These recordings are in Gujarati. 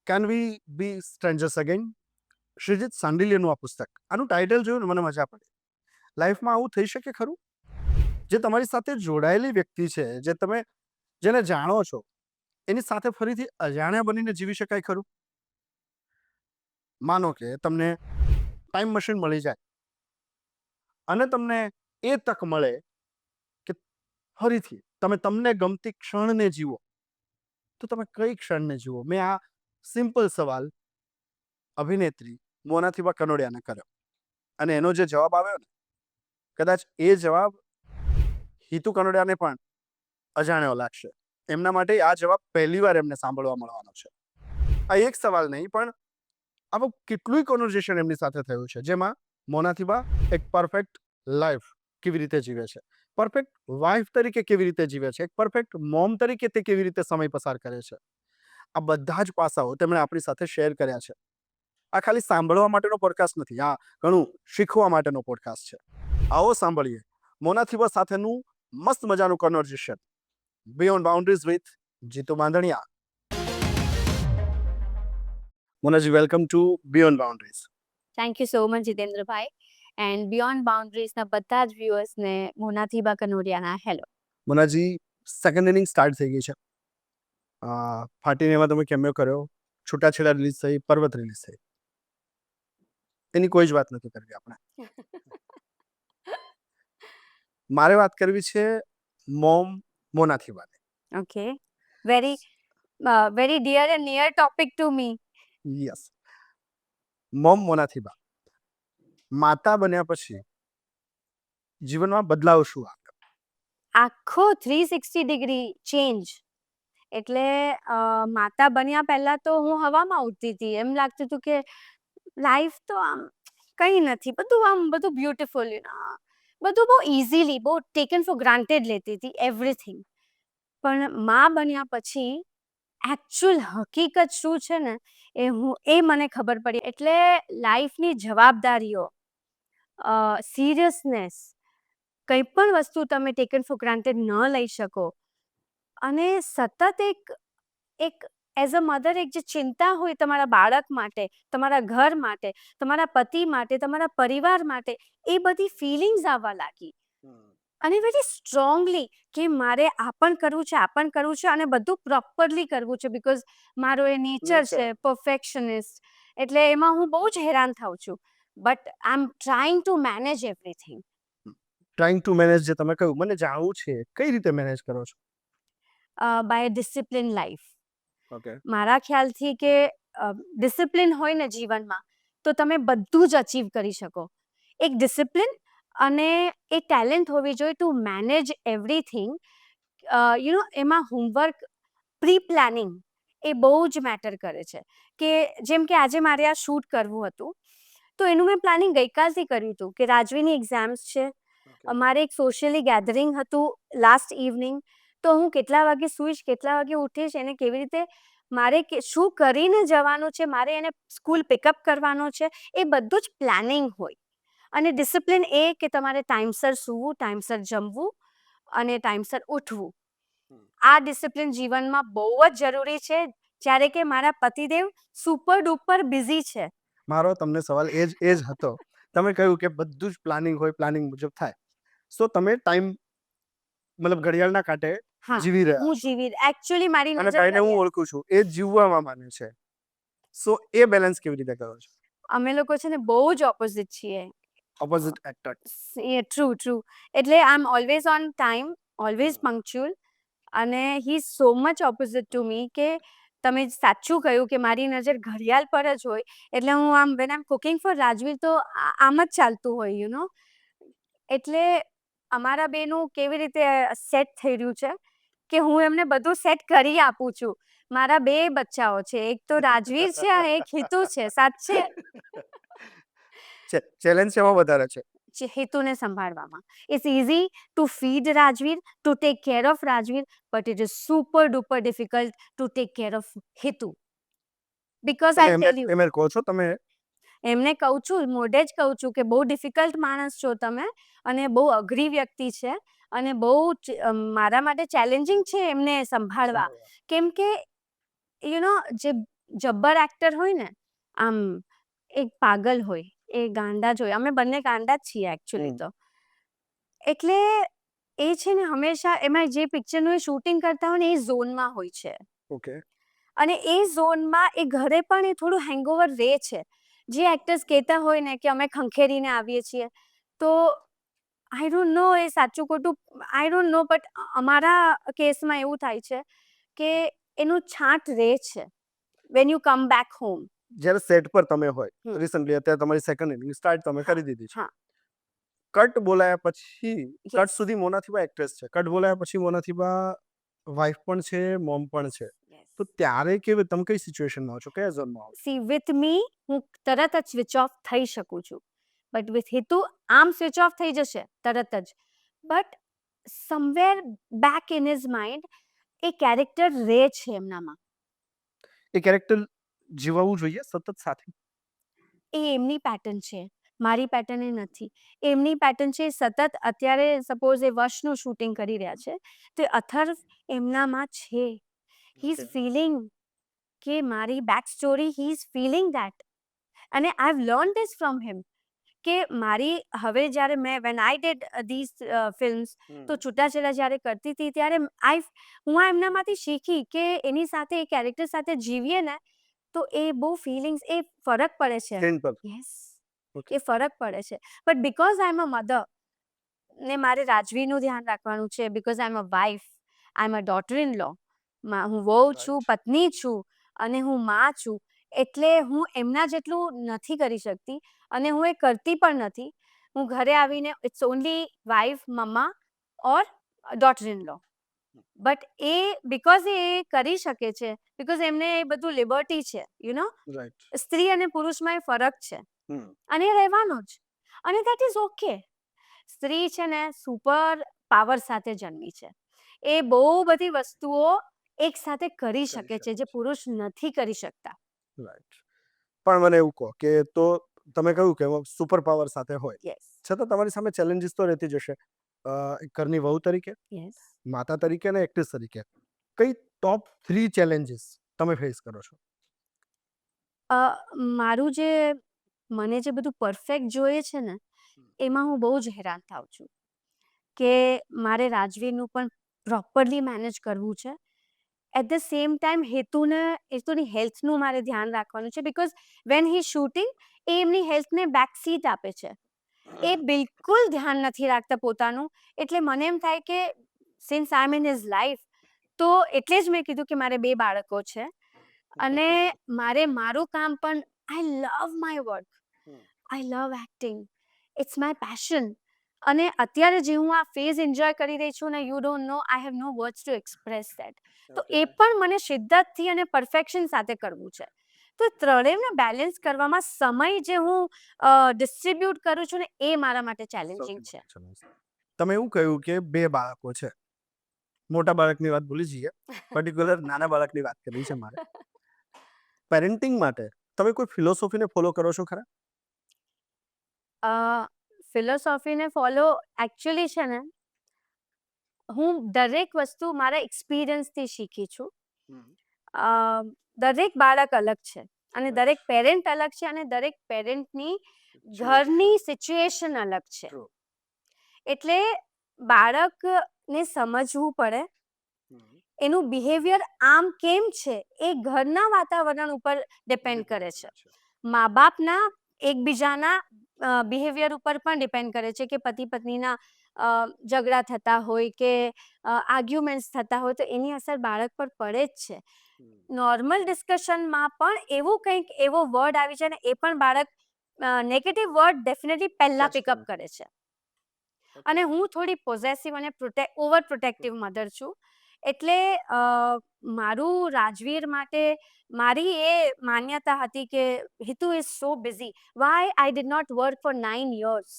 Can we be strangers again? Shreejit સાંડિલ્યનું આ પુસ્તક, આનું ટાઇટલ જોયું ને મને મજા પડી. લાઈફમાં આવું થઈ શકે ખરું? જે તમારી સાથે જોડાયેલી વ્યક્તિ છે, જેને જાણો છો, એની સાથે ફરીથી અજાણ્યા બનીને જીવી શકાય ખરું? માનો કે તમને ટાઈમ મશીન મળી જાય અને તમને એ તક મળે કે ફરીથી તમે તમને ગમતી ક્ષણને જીવો, તો તમે કઈ ક્ષણને જીવો? મેં આ સિમ્પલ સવાલ અભિનેત્રી મોનાથીબા કનોડિયાને કર્યો અને એનો જે જવાબ આવ્યો ને, કદાચ એ જવાબ હિતુ કનોડિયાને પણ અજાણ્યો લાગશે. એમના માટે આ જવાબ પહેલી વાર એમને સાંભળવા મળવાનો છે. આ એક સવાલ નહીં, પણ આવું કેટલું કોન્વર્ઝેશન એમની સાથે થયું છે, જેમાં મોનાથીબા એક પરફેક્ટ લાઈફ કેવી રીતે જીવે છે, પરફેક્ટ વાઇફ તરીકે કેવી રીતે જીવે છે, એક પરફેક્ટ મોમ તરીકે તે કેવી રીતે સમય પસાર કરે છે, આ બધા જ પાસાઓ તેમણે આપણી સાથે શેર કર્યા છે. આ ખાલી સાંભળવા માટેનો પોડકાસ્ટ નથી, આ ઘણું શીખવા માટેનો પોડકાસ્ટ છે. આવો સાંભળીએ મોનાથીબા સાથેનું મસ્ત મજાનું conversation, beyond boundaries with Jitu Bandhaniya. Monaji, welcome to beyond boundaries. Thank you so much Jitendrabhai. And બિયોન્ડ બાઉન્ડ્રીઝના બધા જ વ્યુઅર્સને મોનાથીબા કનોડિયાના hello. Monaji, second inning start થઈ ગઈ છે. ફાટીને એમાં તમે કેમ્યો કર્યો, છૂટાછેડા રિલીઝ થઈ, પર્વત રિલીઝ થઈ. એની કોઈ જ વાત નથી કરવી આપણે. મારે વાત કરવી છે મોમ મોનાથીબાની. Okay, very very dear and near topic to me. Yes. Mom Monathiba, માતા બન્યા પછી જીવનમાં બદલાવ શું આવ્યો? આખો 360 ડિગ્રી ચેન્જ. એટલે માતા બન્યા પહેલા તો હું હવામાં ઉડતી હતી. એમ લાગતું હતું કે લાઈફ તો આમ કંઈ નથી, બધું બ્યુટીફુલ, બધું બહુ ઇઝીલી, બહુ ટેકન ફોર ગ્રાન્ટેડ લેતી હતી એવરીથિંગ. પણ મા બન્યા પછી એકચ્યુઅલ હકીકત શું છે ને, એ મને ખબર પડી. એટલે લાઈફની જવાબદારીઓ, સિરિયસનેસ, કંઈ પણ વસ્તુ તમે ટેકન ફોર ગ્રાન્ટેડ ન લઈ શકો. અને સતત એક એઝ અ મધર એક જે ચિંતા હોય તમારા બાળક માટે, તમારા ઘર માટે, તમારા પતિ માટે, તમારા પરિવાર માટે, એ બધી ફિલિંગ્સ આવવા લાગી. અને વેરી સ્ટ્રોંગલી કે મારે આ પણ કરવું છે, આ પણ કરવું છે, અને બધું પ્રોપરલી કરવું છે, બિકોઝ મારો એ નેચર છે પરફેક્શનિસ્ટ. એટલે એમાં હું બહુ જ હેરાન થાઉં છું. But I M trying to manage everything. Trying to manage જે તમે કહ્યું, મને જાણવું છે કઈ રીતે મેનેજ કરો છો? By discipline life. ઓકે. મારા ખ્યાલથી કે ડિસિપ્લિન હોય ને જીવનમાં, તો તમે બધું જ અચીવ કરી શકો. એક ડિસિપ્લિન અને એ ટેલેન્ટ હોવી જોઈએ ટુ મેનેજ એવરીથિંગ. એમાં હોમવર્ક, પ્રી પ્લાનિંગ એ બહુ જ મેટર કરે છે. કે જેમ કે આજે મારે આ શૂટ કરવું હતું, તો એનું મેં પ્લાનિંગ ગઈકાલથી કર્યું હતું કે રાજવીની એક્ઝામ્સ છે, અમારે એક સોશિયલી ગેધરિંગ હતું લાસ્ટ ઇવનિંગ, તો હું કેટલા વાગે સૂઈશ, કેટલા વાગે ઉઠીશ, એને કેવી રીતે મારે શું કરીને જવાનું છે, મારે એને સ્કૂલ પિકઅપ કરવાનો છે, એ બધું જ પ્લાનિંગ હોય. અને ડિસિપ્લિન એ કે તમારે ટાઈમસર સૂવું, ટાઈમસર જમવું અને ટાઈમસર ઉઠવું. આ ડિસિપ્લિન જીવનમાં બહુ જ જરૂરી છે. જ્યારે કે મારા પતિદેવ સુપર ડુપર બિઝી છે. મારો તમને સવાલ એ જ હતો. તમે કહ્યું કે બધું જ પ્લાનિંગ હોય, પ્લાનિંગ મુજબ થાય. સો તમે ટાઈમ મતલબ ઘડિયાળના કાંટે જીવી રહ્યા હું છો. જીવી એકચ્યુઅલી મારી અને નજર કાંઈને હું ઓળખું છું, એ જીવવામાં માને છે. સો એ બેલેન્સ કેવી રીતે કરો છો? અમે લોકો છે ને બહુ જ ઓપોઝિટ છીએ. Opposite actor. ટ્રુ. એટલે I am always on time, always punctual. અને he is so much opposite to me કે તમે સાચું કહ્યું કે મારી નજર ઘડિયાળ પર જ હોય. એટલે હું આમ when I am cooking for Rajveer, તો આમ જ ચાલતું હોય. એટલે અમારા બેનું કેવી રીતે સેટ થઈ રહ્યું છે કે હું એમને બધું સેટ કરી આપું છું. મારા બે બચ્ચાઓ છે, એક તો રાજવીર છે અને એક હિતુ છે. સાચે ચેલેન્જ એમાં વધારે છે. હિતુને સંભાળવામાં. It's easy to feed Rajveer, to take care of Rajveer, but it is super duper difficult to take care of Hitu. Because I tell you, એમ કહો છો તમે? એમને કહું છું, મોઢે જ કહું છું કે બહુ ડિફિકલ્ટ માણસ છો તમે, અને બહુ અઘરી વ્યક્તિ છે, અને બહુ મારા માટે ચેલેન્જિંગ છે એમને સંભાળવા. કેમ કે જે જબ્બર એક્ટર હોય ને, આમ એક પાગલ હોય, એ ગાંડા જ હોય. અમે બંને ગાંડા જ છીએ એકચ્યુઅલી તો. એટલે એ છે ને હંમેશા એમાં જે પિક્ચરનું એ શૂટિંગ કરતા હોય ને એ ઝોનમાં હોય છે. ઓકે. અને એ ઝોનમાં એ ઘરે પણ એ થોડું હેંગઓવર રહે છે. જે એક્ટર્સ કહેતા હોય ને કે અમે ખંખેરીને આવીએ છીએ, તો આઈ ડોન્ટ નો એ સાચું ખોટું આઈ ડોન્ટ નો, બટ અમારા કેસમાં એવું થાય છે કે એનું છાંટ રહે છે when you come back home. જ્યારે સેટ પર તમે હોય, હમ. રિસન્ટલી અત્યારે તમારી સેકન્ડ ઇનિંગ સ્ટાર્ટ તમે કરી દીધી છે, હા. કટ બોલાયા પછી Yes. કટ સુધી મોનાથીબા એક્ટ્રેસ છે, કટ બોલાયા પછી મોનાથીબા વાઇફ પણ છે, મોમ પણ છે, તો ત્યારે કેવી તમે કઈ સિચ્યુએશનમાં હો છો, કયા ઝોનમાં હો છો? સી વિથ મી હું તરત જ સ્વિચ ઓફ થઈ શકું છું, બટ વિથ હિતુ આમ સ્વિચ ઓફ થઈ જશે તરત જ, but somewhere back in his mind A character રહે છે એમનામાં. એ કેરેક્ટર જીવવું જોઈએ સતત સાથે. એ એમની પેટર્ન છે, મારી પેટર્ન એ નથી. એમની પેટર્ન છે સતત. અત્યારે સપોઝ એ વર્ષનું શૂટિંગ કરી રહ્યા છે, તો અથર્વ એમનામાં છે. હી ઇઝ ફીલિંગ કે મારી back story, he is feeling that. અને I have learn this from him કે મારી હવે જ્યારે મેં when I did these films, તો છૂટાછેડા જ્યારે કરતી હતી ત્યારે હું એમનામાંથી શીખી કે એની સાથે એ કેરેક્ટર સાથે જીવીએ ને તો એ બહુ ફિલિંગ્સ એ ફરક પડે છે. સ્ક્રીન પર. Yes, Okay. એ ફરક પડે છે. But because I am a mother ને મારે રાજવીનું ધ્યાન રાખવાનું છે, because I am a wife, I am a daughter in law, હું વહુ છું, Right. પત્ની છું અને હું માં છું, એટલે હું એમના જેટલું નથી કરી શકતી અને હું એ કરતી પણ નથી. હું ઘરે આવીને it's only wife, mamma or daughter in law. But એ બિકોઝ એ કરી શકે છે, બિકોઝ એમને એ બધું લિબર્ટી છે, યુ નો. રાઈટ. સ્ત્રી અને પુરુષમાં એ ફરક છે અને એ રહેવાનો જ, અને દેટ ઇઝ ઓકે. સ્ત્રી છે ને સુપર પાવર સાથે જન્મી છે, એ બહુ બધી વસ્તુઓ એક સાથે કરી શકે છે જે પુરુષ નથી કરી શકતા. રાઈટ. પણ મને એવું કહો કે તો તમે કહ્યું કે સુપર પાવર સાથે હોય, યસ, છતાં તમારી સામે ચેલેન્જીસ તો રહેતી જ હશે. એક ઘરની વહુ તરીકે, યસ. માતા તરીકે અને એક્ટ્રેસ તરીકે કઈ ટોપ 3 ચેલેન્જીસ તમે ફેસ કરો છો? મારું જે મને જે બધું પરફેક્ટ જોઈએ છે ને, એમાં હું બહુ જ હેરાન થાઉં છું કે મારે રાજવીરનું પણ પ્રોપરલી મેનેજ કરવું છે. એટ ધ સેમ ટાઈમ હેતુની હેલ્થનું મારે ધ્યાન રાખવાનું છે, બિકોઝ વેન હી શૂટિંગ એ એમની હેલ્થને બેક સીટ આપે છે. એ બિલકુલ ધ્યાન નથી રાખતા પોતાનું. એટલે મને એમ થાય કે since I am in his life, તો એટલે જ મેં કીધું કે મારે 2 બાળકો છે અને મારે મારું કામ પણ, I love my work, I love acting, it's my passion. અને અત્યારે જે હું આ ફેઝ એન્જોય કરી રહી છું ને, you don't know, I have no words to express that. તો એ પણ મને શિદ્દતથી અને પરફેક્શન સાથે કરવું છે. તો ત્રણેયને બેલેન્સ કરવામાં સમય જે હું ડિસ્ટ્રીબ્યુટ કરું છું ને, એ મારા માટે ચેલેન્જિંગ છે. તમે એવું કહ્યું કે 2 બાળકો છે. મોટા બાળકની વાત ભૂલી જઈએ, પર્ટિક્યુલર નાના બાળકની વાત કરવી છે મારે. પેરેન્ટિંગ માટે તમે કોઈ ફિલોસોફીને ફોલો કરો છો ખરા? ફિલોસોફીને ફોલો એકચ્યુઅલી છે ને, હું દરેક વસ્તુ મારા એક્સપિરિયન્સથી શીખી છું. દરેક બાળક અલગ છે અને દરેક પેરેન્ટ અલગ છે અને દરેક પેરેન્ટની ઘરની સિચ્યુએશન અલગ છે. True. એટલે બાળકને સમજવું પડે, એનું બિહેવિયર આમ કેમ છે એ ઘરના વાતાવરણ ઉપર ડિપેન્ડ કરે છે. મા બાપના એકબીજાના બિહેવિયર ઉપર પણ ડિપેન્ડ કરે છે કે પતિ પત્નીના ઝઘડા થતા હોય કે આર્ગ્યુમેન્ટ્સ થતા હોય, તો એની અસર બાળક પર પડે જ છે. નોર્મલ ડિસ્કશનમાં પણ એવું કંઈક એવો વર્ડ આવી જાય ને, એ પણ બાળક નેગેટિવ વર્ડ ડેફિનેટલી પહેલા પિકઅપ કરે છે. અને હું થોડી પોઝેસિવ અને ઓવર પ્રોટેક્ટિવ મધર છું, એટલે મારું રાજવીર માટે મારી એ માન્યતા હતી કે Hitu is so busy, why I did not work for 9 years.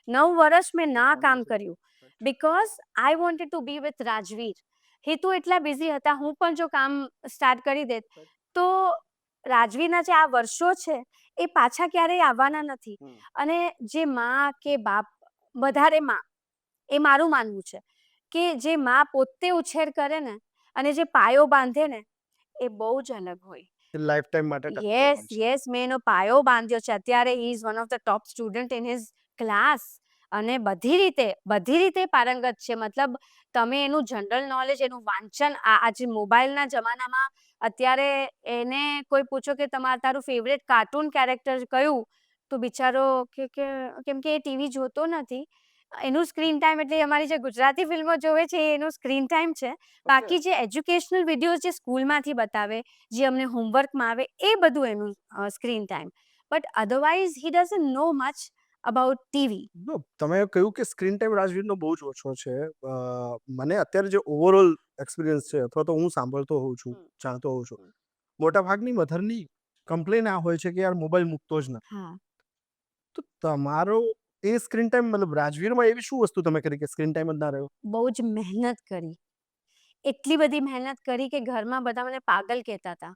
9 વર્ષ મેં ના કામ કર્યું, because I wanted to be with Rajveer. Hitu એટલા બિઝી હતા, હું પણ જો કામ સ્ટાર્ટ કરી દેત તો રાજવીરના જે આ વર્ષો છે એ પાછા ક્યારેય આવવાના નથી. અને જે માં કે બાપ, વધારે માં, એ મારું માનવું છે કે જે માં પોતે ઉછેર કરે ને અને જે પાયો બાંધે ને, એ બહુ જ અલગ હોય. લાઈફ ટાઈમ માટે ટકતો યસ હોય છે. યસ મેં એનો પાયો બાંધ્યો છે. અત્યારે he is one of the top student in his class અને બધી રીતે પારંગત છે. મતલબ તમે એનું જનરલ નોલેજ, એનું વાંચન, આજે મોબાઈલના જમાનામાં અત્યારે એને કોઈ પૂછો કે તારું ફેવરેટ કાર્ટૂન કેરેક્ટર કયું, તો બિચારો કે કેમ કે એ ટીવી જોતો નથી, એનું સ્ક્રીન ટાઈમ એટલે અમારી જે ગુજરાતી ફિલ્મો જોવે છે એ એનું સ્ક્રીન ટાઈમ છે. બાકી જે એજ્યુકેશનલ વિડીયોઝ જે સ્કૂલમાંથી બતાવે, જે અમને હોમવર્કમાં આવે, એ બધું એનું screen time. But otherwise he doesn't know much about TV. No, તમે કહ્યું કે સ્ક્રીન ટાઈમ રાજવીરનો બહુ જ ઓછો છે. મને અત્યારે જે ઓવરઓલ એક્સપિરિયન્સ છે, અથવા તો હું સાંભળતો હોઉં છું, જાણતો હોઉં છું, મોટાભાગની મધરની કમ્પ્લેન આ હોય છે કે યાર મોબાઈલ મૂકતો જ નથી. હા, તો તમારો એ સ્ક્રીન ટાઈમ, મતલબ રાજવીરમાં એવી શું વસ્તુ તમે કરી કે સ્ક્રીન ટાઈમ જ ના રહ્યો? બહુ જ મહેનત કરી. એટલી બધી મહેનત કરી કે ઘરમાં બધા મને પાગલ કહેતા હતા.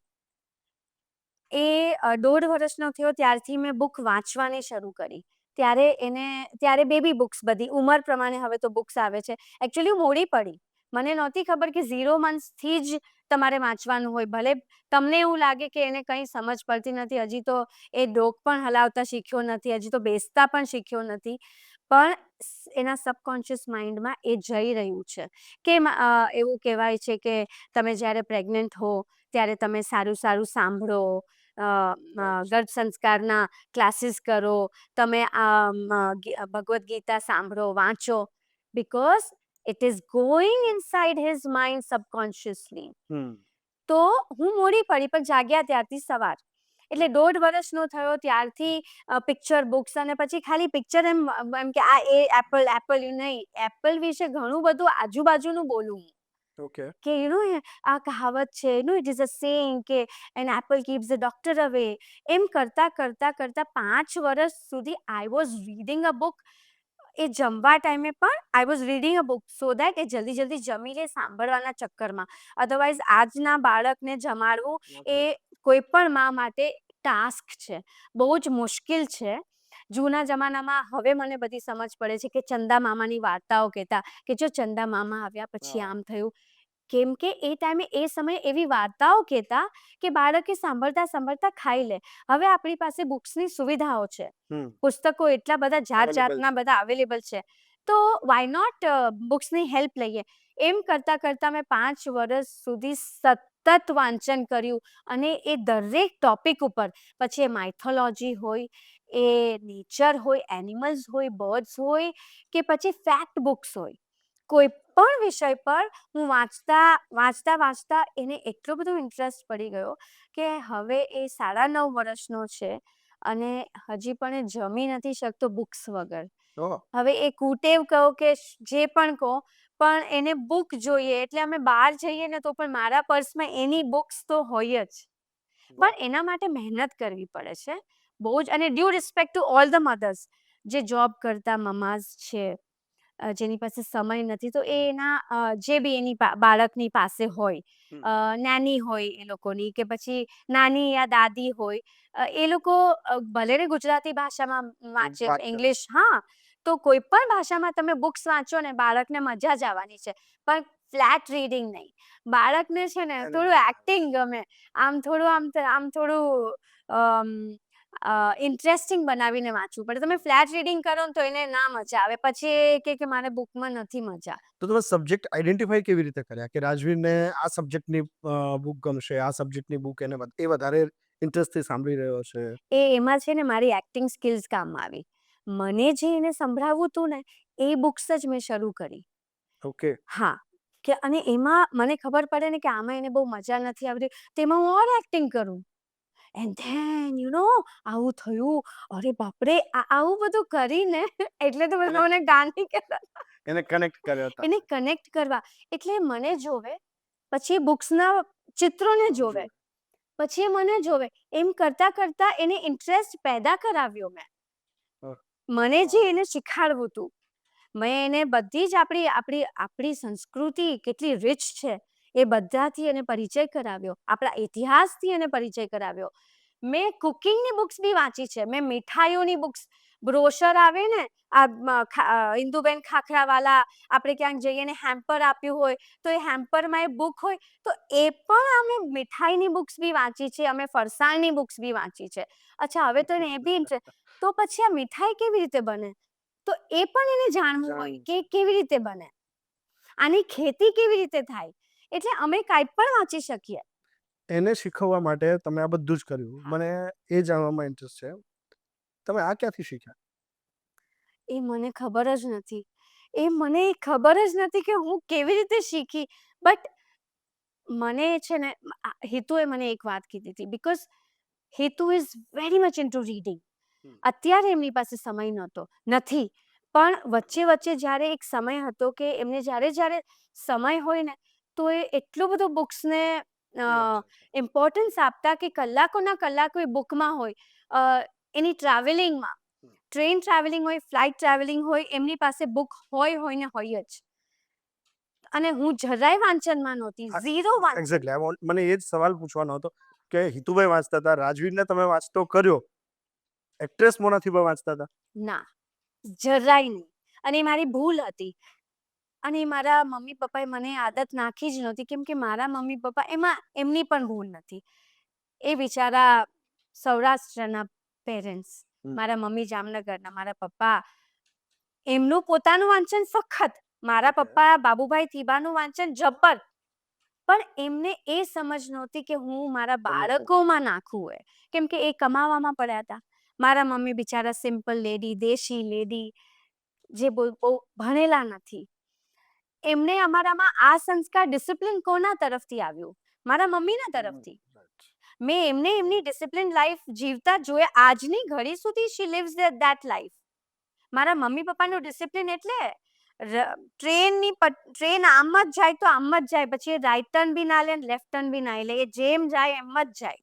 એ 1.5 વર્ષનો થયો ત્યારથી મેં બુક વાંચવાની શરૂ કરી. ત્યારે બેબી બુક્સ, બધી ઉંમર પ્રમાણે હવે તો બુક્સ આવે છે. એકચ્યુઅલી હું મોડી પડી. મને નહોતી ખબર કે 0 મંથ્સથી જ તમારે વાંચવાનું હોય. ભલે તમને એવું લાગે કે એને કંઈ સમજ પડતી નથી, હજી તો એ ડોક પણ હલાવતા શીખ્યો નથી, હજી તો બેસતા પણ શીખ્યો નથી, પણ એના સબકોન્શિયસ માઇન્ડમાં એ જઈ રહ્યું છે. કે એવું કહેવાય છે કે તમે જ્યારે પ્રેગ્નન્ટ હો ત્યારે તમે સારું સાંભળો, ગર્ભ સંસ્કારના ક્લાસીસ કરો, તમે ભગવદ્ ગીતા સાંભળો, વાંચો, because it is going inside his mind subconsciously. તો હું મોડી પડી, પણ જાગ્યા ત્યારથી સવાર. એટલે 1.5 વર્ષનો થયો ત્યારથી પિક્ચર બુક્સ, અને પછી ખાલી પિક્ચર એમ કે આ એ એપલ નહીં, એપલ વિશે ઘણું બધું આજુબાજુનું બોલું. ઓકે. કે આ કહાવત છે, ઇટ ઇઝ અ સેઇંગ કે an apple keeps the doctor away. એમ કરતા 5 વર્ષ સુધી I was reading a book. એ જમવા ટાઈમે પણ I was reading a book, so that એ જલ્દી જમી લે સાંભળવાના ચક્કરમાં. અધરવાઇઝ આજના બાળકને જમાડવું એ કોઈ પણ મા માટે ટાસ્ક છે, બહુ જ મુશ્કેલ છે. જૂના જમાનામાં હવે મને બધી સમજ પડે છે કે ચંદા મામાની વાર્તાઓ કહેતા કે જો ચંદા મામા આવ્યા પછી આમ થયું. કેમ કે એ ટાઈમે એ સમયે એવી વાર્તાઓ કહેતા કે બાળકે સાંભળતા ખાઈ લે. હવે આપણી પાસે બુક્સની સુવિધાઓ છે, પુસ્તકો એટલા બધા જાતના બધા અવેલેબલ છે, તો વાય નોટ બુક્સની હેલ્પ લઈએ. એમ કરતા મેં 5 વર્ષ સુધી સતત વાંચન કર્યું, અને એ દરેક ટોપિક ઉપર, પછી એ માઇથોલોજી હોય, એ નેચર હોય, એનિમલ્સ હોય, બર્ડ્સ હોય, કે પછી ફેક્ટ બુક્સ હોય, કોઈ પણ વિષય પર હું વાંચતા એને એટલો બધો ઇન્ટરેસ્ટ પડી ગયો કે હવે એ 9.5 વર્ષનો છે અને હજી પણ એ જમી નથી શકતો બુક્સ વગર. હવે એ કુટેવ કહો કે જે પણ કહો, પણ એને બુક જોઈએ. એટલે અમે બહાર જઈએ ને તો પણ મારા પર્સમાં એની બુક્સ તો હોય જ. પણ એના માટે મહેનત કરવી પડે છે બહુ જ. અને due respect to all the mothers જે જોબ કરતા મમાઝ છે, જેની પાસે સમય નથી, તો એ એના જે બી એની બાળકની પાસે હોય, નાની હોય એ લોકોની, કે પછી નાની યા દાદી હોય, એ લોકો ભલે ને ગુજરાતી ભાષામાં વાંચે, ઇંગ્લિશ, હા, તો કોઈ પણ ભાષામાં તમે બુક્સ વાંચો ને બાળકને મજા જ આવવાની છે. પણ ફ્લેટ રીડિંગ નહીં. બાળકને છે ને થોડું એક્ટિંગ ગમે, આમ થોડું ઇન્ટરેસ્ટિંગ બનાવીને વાંચવું પડે. તમે ફ્લેટ રીડિંગ કરો ને તો એને ના મજા આવે, પછી એ કે મારે બુકમાં નથી મજા. તો તમે સબ્જેક્ટ આઈડેન્ટિફાઈ કેવી રીતે કર્યા કે રાજવીરને આ સબ્જેક્ટની બુક ગમશે, આ સબ્જેક્ટની બુક એને એ વધારે ઇન્ટરેસ્ટથી સાંભળી રહ્યો છે? એમાં છે ને મારી એક્ટિંગ સ્કિલ્સ કામમાં આવી. મને જે એને સંભળાવવું હતું ને એ બુક્સ જ મેં શરૂ કરી. ઓકે. હા, કે અને એમાં મને ખબર પડે ને કે આમાં એને બહુ મજા નથી આવતી, તેમાં હું ઓર એક્ટિંગ કરું. એન્ડ ધેન આવું થયું. અરે બાપરે, આવું બધું કરીને એટલે તો મને ગાંડી કહેતા. એને કનેક્ટ કર્યો હતા. એને કનેક્ટ કરવા, એટલે મને જોવે, પછી બુક્સના ચિત્રોને જોવે, પછી એ મને જોવે. એમ કરતા એને ઇન્ટરેસ્ટ પેદા કરાવ્યો મેં. મને જે એને શીખવાડવું હતું, મેં એને બધી જ આપણી સંસ્કૃતિ કેટલી રિચ છે એ બધાથી એને પરિચય કરાવ્યો, આપણા ઇતિહાસથી એને પરિચય કરાવ્યો. મેં કુકિંગની બુક્સ બી વાંચી છે, મેં મીઠાઈઓની બુક્સ, બ્રોશર આવે ને ઇન્દુબેન ખાખરાવાલા, આપણે ક્યાંક જઈએ ને હેમ્પર આપ્યું હોય તો એ હેમ્પરમાં એ બુક હોય, તો એ પણ અમે મીઠાઈની બુક્સ બી વાંચી છે, અમે ફરસાણની બુક્સ બી વાંચી છે. અચ્છા, હવે તો એને એ બી ઇન્ટરેસ્ટ, તો પછી આ મીઠાઈ કેવી રીતે બને, તો એ પણ એને જાણવું હોય કે કેવી રીતે બને, આની ખેતી કેવી રીતે થાય, એટલે અમે કાંઈ પણ વાંચી શકીએ. એને શીખવવા માટે તમે આ બધું જ કર્યું. મને એ જાણવામાં ઇન્ટરેસ્ટ છે, તમે આ ક્યાંથી શીખ્યા? એ મને ખબર જ નથી. એ મને ખબર જ નથી કે હું કેવી રીતે શીખી. બટ મને છે ને, હિતુએ મને એક વાત કીધી હતી, because Hitu is very much into reading. અત્યારે એમની પાસે સમય નથી, પણ વચ્ચે વચ્ચે જ્યારે એક સમય હતો કે એમને જ્યારે જ્યારે સમય હોય ને, તો એ એટલું બધું બુક્સને ઇમ્પોર્ટન્સ આપતા કે કલાકોના કલાકો એ બુકમાં હોય. એની ટ્રાવેલિંગમાં, ટ્રેન ટ્રાવેલિંગ હોય, ફ્લાઇટ ટ્રાવેલિંગ હોય, એમની પાસે બુક હોય ને હોય જ. અને હું જરાય વાંચનમાં નહોતી, ઝીરો વાંચન. એક્ઝેક્ટલી, મને એ જ સવાલ પૂછવાનો હતો કે હિતુભાઈ વાંચતા હતા, રાજવીરને તમે વાંચતો કર્યો, એક્ટ્રેસ મોનાથી પણ વાંચતા હતા? ના, જરાય નહીં. અને એ મારી ભૂલ હતી. અને મારા મમ્મી પપ્પાએ મને આદત નાખી જ નહોતી, કેમ કે મારા મમ્મી પપ્પા એમાં એમની પણ ભૂલ નથી. એ બિચારા સૌરાષ્ટ્રના પેરેન્ટ્સ, મારા મમ્મી જામનગરના, મારા પપ્પા એમનું પોતાનું વાંચન સખત, મારા પપ્પા બાબુભાઈ થીબાનું વાંચન જબ્બર. પણ એમને એ સમજ નહોતી કે હું મારા બાળકોમાં નાખું હોય, કેમ કે એ કમાવામાં પડ્યા હતા. મારા મમ્મી બિચારા સિમ્પલ લેડી, દેશી લેડી, જે બહુ ભણેલા નથી. એમને અમારામાં આ સંસ્કાર, ડિસિપ્લિન કોના તરફથી આવ્યું? મારા મમ્મીના તરફથી. મેં એમને એમની ડિસિપ્લિન લાઈફ જીવતા જોયા. આજની ઘડી સુધી શી લિવ્સ ધેટ લાઈફ. મારા મમ્મી પપ્પાનું ડિસિપ્લિન એટલે ટ્રેન આમ જ જાય તો આમ જ જાય, પછી એ રાઈટ ટર્ન બી ના લે, લેફ્ટ ટર્ન બી ના લે, એ જેમ જાય એમ જ જાય.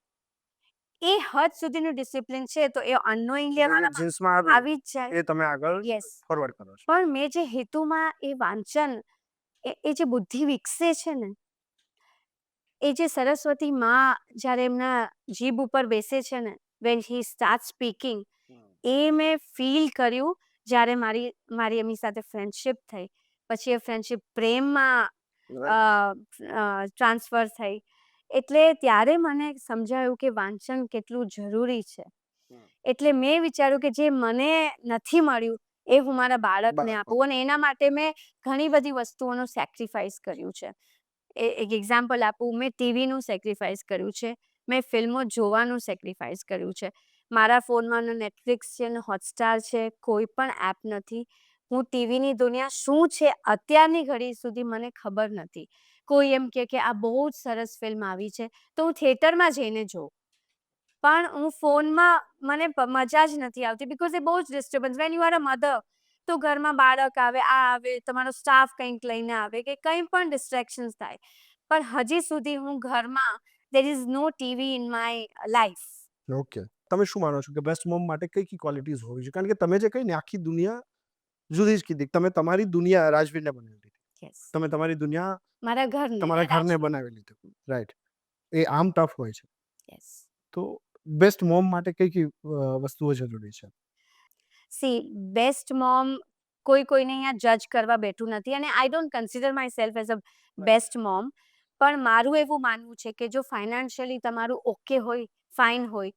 એ હદ સુધીનું ડિસિપ્લિન છે, તો એ અનનોઇંગલી જીન્સમાં આવી જ જાય. એ તમે આગળ યસ. ફોરવર્ડ કરો છો. પણ મેં જે હેતુમાં એ વાંચન, એ જે બુદ્ધિ વિકસે છે ને, એ જે સરસ્વતી માં જ્યારે એમના જીભ ઉપર બેસે છે ને, વેન હી સ્ટાર્ટ સ્પીકિંગ, એ મેં ફીલ કર્યું જ્યારે મારી એમની સાથે ફ્રેન્ડશિપ થઈ. પછી એ ફ્રેન્ડશિપ પ્રેમમાં ટ્રાન્સફર થઈ. એટલે ત્યારે મને સમજાયું કે વાંચન કેટલું જરૂરી છે. એટલે મેં વિચાર્યું કે જે મને નથી મળ્યું એ હું મારા બાળકને આપું, અને એના માટે મેં ઘણી બધી વસ્તુઓનું સેક્રિફાઈસ કર્યું છે. એક એક્ઝામ્પલ આપું, મેં ટીવીનું સેક્રિફાઈસ કર્યું છે, મેં ફિલ્મો જોવાનું સેક્રિફાઈસ કર્યું છે. મારા ફોનમાં નેટફ્લિક્સ છે ને હોટસ્ટાર છે, કોઈ પણ એપ નથી. હું ટીવીની દુનિયા શું છે અત્યારની ઘડી સુધી મને ખબર નથી. કોઈ એમ કે આ બહુ જ સરસ ફિલ્મ આવી છે, તો હું થિયેટરમાં જઈને જોઉં. પણ હું ફોનમાં મને મજા જ નથી આવતી, બીકોઝ એ બહુ જ disturbance. When you are a mother, તો ઘરમાં બાળક આવે, આ આવે, તમારો સ્ટાફ કંઈક લઈને આવે, કે કંઈ પણ ડિસ્ટ્રેક્શન્સ થાય. પણ હજી સુધી હું ઘરમાં, there is no TV in my life. Okay, તમે શું માનો છો કે બેસ્ટ મોમ માટે કઈ કઈ ક્વોલિટીઝ હોવી જોઈએ? કારણ કે તમે જે કહી ને આખી દુનિયા જુદી જ કીધી. તમે તમારી દુનિયા રાજવીરને બનાવી દીધી, યસ. તમે તમારી દુનિયા મારા તમારા ઘરને બનાવી લીધું, રાઈટ? એ આમ ટફ હોય છે. યસ. તો બેસ્ટ મોમ માટે કઈ કઈ વસ્તુઓ જરૂરી છે? સી, બેસ્ટ મોમ કોઈને અહીંયા જજ કરવા બેઠું નથી, અને I don't consider my self as a best mom. પણ મારું એવું માનવું છે કે જો ફાઇનાન્શિયલી તમારું ઓકે હોય, ફાઇન હોય,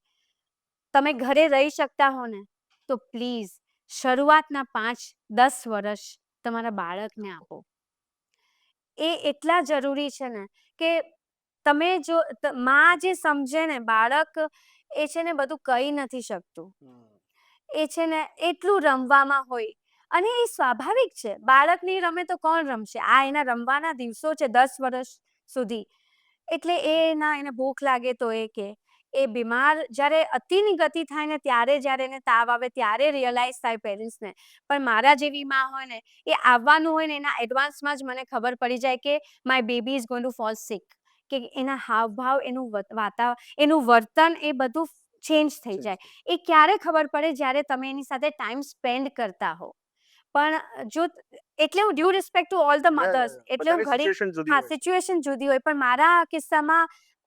તમે ઘરે રહી શકતા હો ને, તો પ્લીઝ શરૂઆતના 5-10 વર્ષ તમારા બાળકને આપો. એ એટલા જરૂરી છે ને કે તમે જો માં જે સમજે ને, બાળક એ છે ને બધું કહી નથી શકતું. એ છે ને એટલું રમવામાં હોય, અને એ સ્વાભાવિક છે. બાળક નહીં રમે તો કોણ રમશે? આ એના રમવાના દિવસો છે 10 વર્ષ સુધી. એટલે એને ભૂખ લાગે તો એ બીમાર જ્યારે અતિની ગતિ થાય ને, ત્યારે જ્યારે એને તાવ આવે, ત્યારે રિયલાઇઝ થાય પેરેન્ટ્સને. પણ મારા જેવી માં હોય ને, એ આવવાનું હોય ને એના એડવાન્સમાં જ મને ખબર પડી જાય કે my baby is going to fall sick, કે એના હાવભાવ, એનું વર્તન, એ બધું ચેન્જ થઈ જાય. એ ક્યારે ખબર પડે? જ્યારે તમે એની સાથે ટાઈમ સ્પેન્ડ કરતા હો. પણ જો, એટલે હું due respect to all the mothers, એટલે હું ઘણી, હા, સિચ્યુએશન જુદી હોય, પણ મારા કિસ્સામાં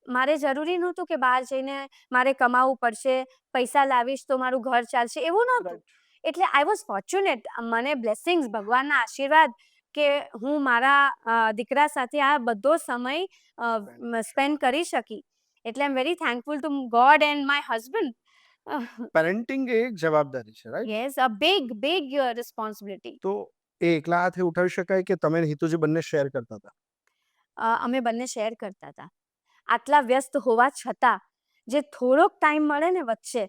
મારે જરૂરી નહોતું કે બહાર જઈને મારે કમાવું પડશે, પૈસા લાવીશ તો મારું ઘર ચાલશે, એવું નહોતું. એટલે આઈ વોઝ ફોર્ચ્યુનેટ, મને બ્લેસિંગ્સ, ભગવાનના આશીર્વાદ કે હું મારા દીકરા સાથે આ બધો સમય સ્પેન્ડ કરી શકી. એટલે I am very thankful to God and my husband. Parenting એ એક જવાબદારી છે, right? Yes, a big responsibility. તો એ એકલા હાથે ઉઠાવી શકાય કે તમે અને હિતુજી બંને શેર કરતા હતા? અમે બંને શેર કરતા હતા. આટલા વ્યસ્ત હોવા છતાં જે થોડોક ટાઈમ મળે ને વચ્ચે,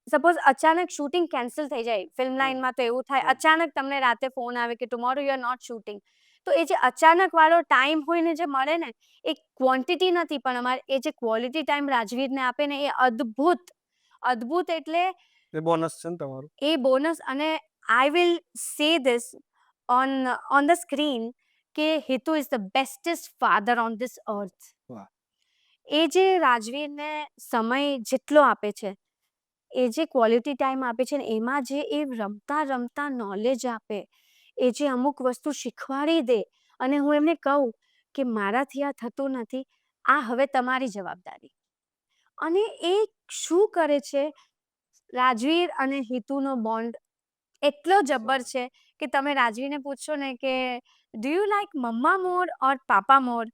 સપોઝ અચાનક શૂટિંગ કેન્સલ થઈ જાય, ફિલ્મ લાઇનમાં તો એવું થાય, અચાનક તમને રાતે ફોન આવે કે tomorrow you are not shooting. તો એ જે અચાનક વાળો ટાઈમ હોય ને, જે મળે ને, એ ક્વોન્ટિટી નથી, પણ અમારે એ જે ક્વોલિટી ટાઈમ રાજવીરને આપે ને, એ અદ્ભુત. અદ્ભુત એટલે એ બોનસ છે ને તમારું. એ બોનસ. અને I will say this on the screen કે Hitu is the bestest father on this earth. વાહ. એ જે રાજવીરને સમય જેટલો આપે છે, એ જે ક્વોલિટી ટાઈમ આપે છે ને, એમાં જે એ રમતા રમતા નોલેજ આપે, એ જે અમુક વસ્તુ શીખવાડી દે, અને હું એમને કહું કે મારાથી આ થતું નથી, આ હવે તમારી જવાબદારી. અને એ શું કરે છે, રાજવીર અને હિતુનો બોન્ડ એટલો જબ્બર છે કે તમે રાજવીરને પૂછશો ને કે ડુ યુ લાઈક મમ્મા મોર ઓર પાપા મોર,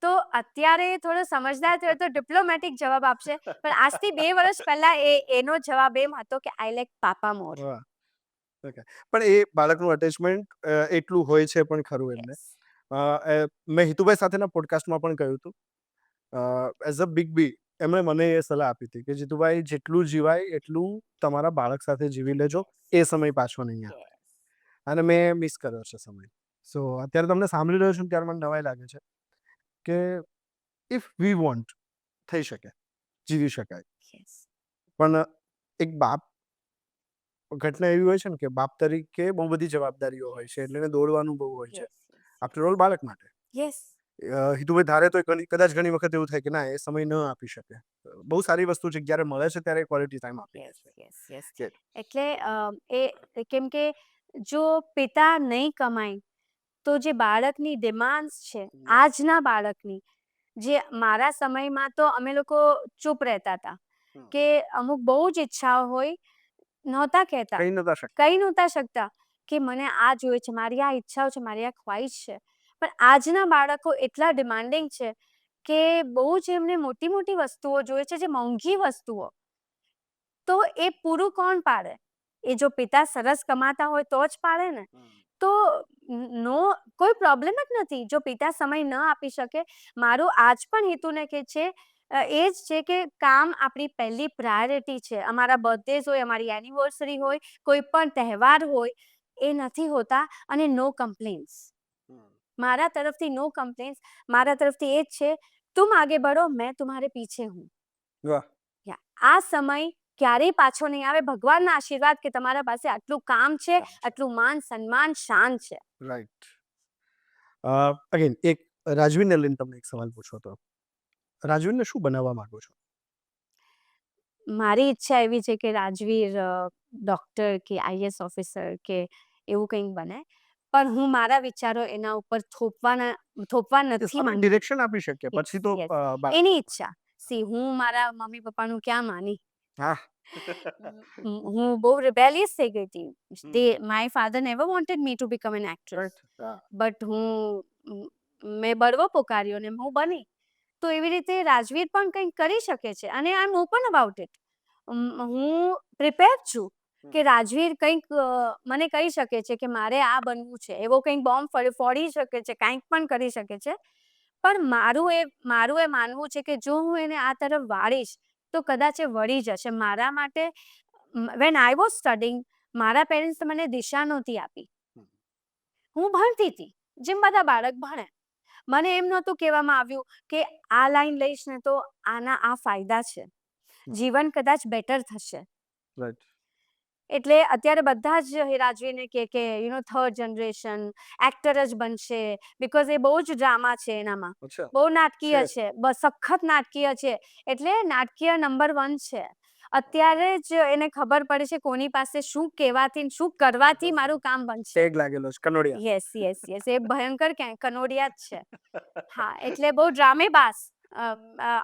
તો અત્યારે થોડો સમજદાર થયો તો ડિપ્લોમેટિક જવાબ આપશે, પણ આજથી 2 વર્ષ પહેલા એનો જવાબ એમ હતો કે આઈ લાઈક પાપા મોર. વાહ. ઓકે. પણ એ બાળકનું અટેચમેન્ટ એટલું હોય છે પણ ખરું એમને. મેં હિતુભાઈ સાથેના પોડકાસ્ટમાં પણ કહ્યું હતું, એઝ અ બિગ બી એમણે મને એ સલાહ આપી હતી કે જીતુભાઈ, જેટલું જીવાય એટલું તમારા બાળક સાથે જીવી લેજો, એ સમય પાછો નહીં આવે. અને મેં મિસ કર્યો છે સમય. સો અત્યારે તમને સાંભળી રહ્યો છું ત્યારે મને નવાઈ લાગે છે કે ઇફ વી વોન્ટ, થઈ શકે, જીવી શકાય. Yes. પણ એક બાપ, ઘટના એવી હોય છે ને કે બાપ તરીકે બહુ બધી જવાબદારીઓ હોય છે, એટલે એને દોડવાનું બહુ હોય છે, આફ્ટર ઓલ બાળક માટે. યસ. હિતુભાઈ ધારે તો કદાચ ઘણી વખત એવું થાય કે ના, એ સમય ન આપી શકે. બહુ સારી વસ્તુ છે, જ્યારે મળે છે ત્યારે ક્વોલિટી ટાઈમ આપી દે છે. યસ. કે એટલે એ કેમ કે જો પિતા નહીં કમાય તો જે બાળકની ડિમાન્ડ્સ છે, આજના બાળકની, જે મારા સમયમાં તો અમે લોકો ચૂપ રહેતા હતા કે અમુક બહુ જ ઈચ્છાઓ હોય, નહોતા કહેતા, કહી નતા શકતા. કહી નહોતા શકતા કે મને આ જોઈએ છે, મારી આ ઈચ્છાઓ છે, મારી આ ખ્વાહિશ છે. પણ આજના બાળકો એટલા ડિમાન્ડિંગ છે કે બહુ જ એમને મોટી મોટી વસ્તુઓ જોઈએ છે, જે મોંઘી વસ્તુઓ. તો એ પૂરું કોણ પાડે? એ જો પિતા સરસ કમાતા હોય તો જ પાડે ને. તો નો, કોઈ પ્રોબ્લેમ જ નથી જો પિતા સમય ન આપી શકે. મારું આજ પણ હેતુને કે છે એ જ છે કે કામ આપણી પહેલી પ્રાયોરિટી છે. અમારા બર્થડેઝ હોય, અમારી એનિવર્સરી હોય, કોઈ પણ તહેવાર હોય, એ નથી હોતા. અને નો કમ્પ્લેન્ટ્સ, મારા તરફથી નો કમ્પ્લેન્ટ્સ. મારા તરફથી એ જ છે, તુમ આગે બઢો, મેં તુમ્હારે પીછે હું. વાહ. આ સમય ક્યારેય પાછો નહીં આવે. ભગવાનના આશીર્વાદ કે તમારા પાસે આટલું કામ છે, આટલું માન સન્માન શાન છે. રાઈટ. અગેન એક રાજવીરને લઈને તમને એક સવાલ પૂછવો હતો. રાજવીરને શું બનાવવા માંગો છો? મારી ઈચ્છા એવી છે કે રાજવીર ડોક્ટર કે આઈએસ ઓફિસર કે એવું કંઈક બને, પણ હું મારા વિચારો એના ઉપર થોપવા નથી માંગતી. ડિરેક્શન આપી શકીએ, પછી તો એની ઈચ્છા. સી, હું મારા મમ્મી પપ્પાનું ક્યાં માની? હા. હું બહુ રિબેલિયસ થઈ ગઈ હતી. My father never wanted me to become N actress, but મેં બળવો પોકાર્યો ને હું બની. તો એવી રીતે રાજવીર પણ કંઈક કરી શકે છે, અને I M open about it. હું પ્રિપેર છું કે રાજવીર કંઈક મને કહી શકે છે કે મારે આ બનવું છે, એવો કંઈક બોમ્બ ફોડી શકે છે, કંઈક પણ કરી શકે છે. પણ મારું એ માનવું છે કે જો હું એને આ તરફ વાળીશ તો કદાચ એ વળી જશે. મારા માટે વેન આઈ વોઝ સ્ટડિંગ, મારા પેરેન્ટ્સે મને દિશા નહોતી આપી. હું ભણતી હતી જેમ બધા બાળક ભણે. મને એમ નહોતું કહેવામાં આવ્યું કે આ લાઈન લઈશ ને તો આના આ ફાયદા છે, જીવન કદાચ બેટર થશે. એટલે અત્યારે બધા જ રાજવીરને કે થર્ડ જનરેશન એક્ટર જ બનશે, બિકોઝ એ બહુ જ ડ્રામા છે એનામાં, બહુ નાટકીય છે, સખત નાટકીય છે. એટલે નાટકીય નંબર 1 છે. અત્યારે જ એને ખબર પડે છે કોની પાસે શું કહેવાથી, શું કરવાથી મારું કામ બનશે. ટેગ લાગેલો છે, કનોડિયા. યસ. એ ભયંકર કનોડિયા જ છે. હા, એટલે બહુ ડ્રામેબાજ.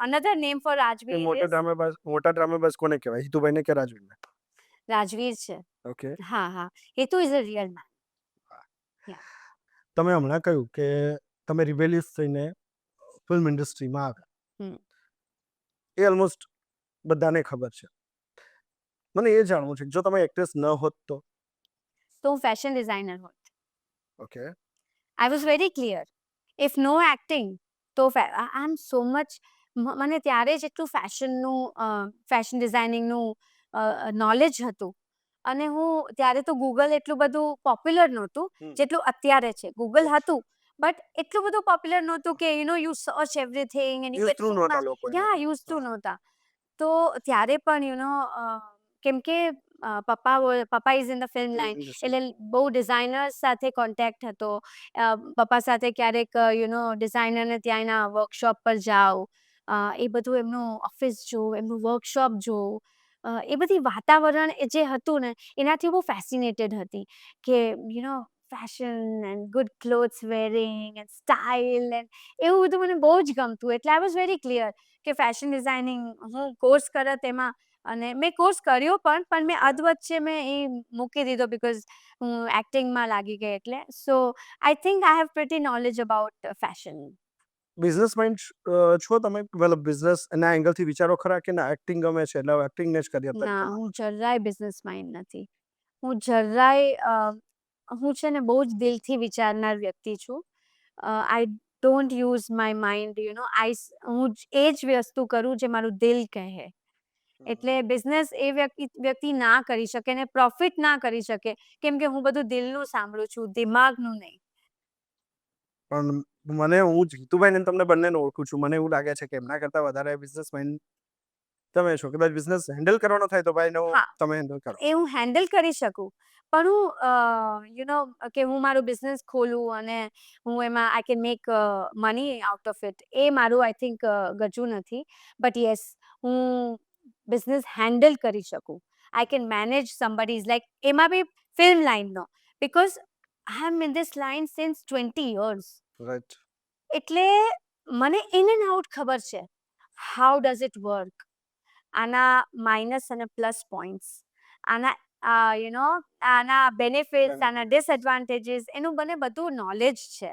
another name for A Rajveer મોટા ડ્રામેબાજ કોને કહેવાય? હિતુભાઈને કે રાજવીરને? Rajveer છે. ઓકે. હા. Hetu is a real man. Yeah. તમે હમણાં કહ્યું કે તમે રિબેલિયસ થઈને ફિલ્મ ઇન્ડસ્ટ્રીમાં આવ્યા. હમ. એ ઓલમોસ્ટ બધાને ખબર છે. મને એ જાણવું છે કે જો તમે એક્ટ્રેસ ન હોત તો? તો હું ફેશન ડિઝાઇનર હોત. Okay. I was very clear. If no acting, તો I am so much મને ત્યારે જ એટલું ફેશન ડિઝાઇનિંગનું નોલેજ હતું. અને હું ત્યારે તો ગૂગલ એટલું બધું પોપ્યુલર નહોતું જેટલું અત્યારે છે. ગૂગલ હતું બટ એટલું બધું પોપ્યુલર નહોતું કે you search everything and Used to નહોતા લોકો એના. યુઝ ટુ નહોતા. તો ત્યારે પણ કેમ કે પપ્પા is in the film line, Industry. એટલે બહુ ડિઝાઇનર્સ સાથે કોન્ટેક્ટ હતો. પપ્પા સાથે ક્યારેક ડિઝાઇનરને ત્યાં એના વર્કશોપ પર જાઓ, એ બધું એમનું ઓફિસ જોઉં, એમનું વર્કશોપ જોઉં, એ બધી વાતાવરણ જે હતું ને એનાથી બહુ ફેસિનેટેડ હતી કે fashion and good clothes wearing and style and એવું બધું મને બહુ જ ગમતું. એટલે આઈ વોઝ વેરી ક્લિયર કે ફેશન ડિઝાઇનિંગ હું કોર્સ કરત એમાં. અને મેં કોર્સ કર્યો પણ મેં અધવચ્ચે મેં એ મૂકી દીધો બિકોઝ હું એક્ટિંગમાં લાગી ગઈ એટલે. So I think I have pretty knowledge about fashion. Business mind છો તમે? મતલબ બિઝનેસ એના એંગલથી વિચારો ખરા કે ના એક્ટિંગ ગમે છે એટલે એક્ટિંગને જ કરિયર તરીકે ના, માનો? હું જરાય બિઝનેસ માઇન્ડ નથી. હું છે ને બહુ જ દિલથી વિચારનાર વ્યક્તિ છું. I don't use my mind હું એ જ વસ્તુ કરું જે મારું દિલ કહે. એટલે બિઝનેસ એ વ્યક્તિ ના કરી શકે ને પ્રોફિટ ના કરી શકે કેમ કે હું બધું દિલનું સાંભળું છું, દિમાગનું નહીં. પણ હું જીતુભાઈ ને તમને બંનેને ઓળખું છું. મને એવું લાગે છે કે એમના કરતા વધારે બિઝનેસ માઇન્ડ તમે છો. કદાચ બિઝનેસ હેન્ડલ કરવાનો થાય તો ભાઈ હા. તમે હેન્ડલ કરો. એ હું હેન્ડલ કરી શકું પણ હું કે હું મારું બિઝનેસ ખોલું અને હું એમાં I can make money out of it, એ મારું આઈ થિંક ગજું નથી. બટ યસ, હું બિઝનેસ હેન્ડલ કરી શકું. I can manage somebody's like એમાં બી ફિલ્મ લાઈનનો, because I am in this line since 20 years. રાઈટ. એટલે મને ઇન એન્ડ આઉટ ખબર છે હાઉ ડઝ ઇટ વર્ક, આના માઇનસ અને પ્લસ પોઈન્ટ્સ, આના બેનિફિટ્સ, આના ડિસએડવાન્ટેજીસ, એનું મને બધું નોલેજ છે.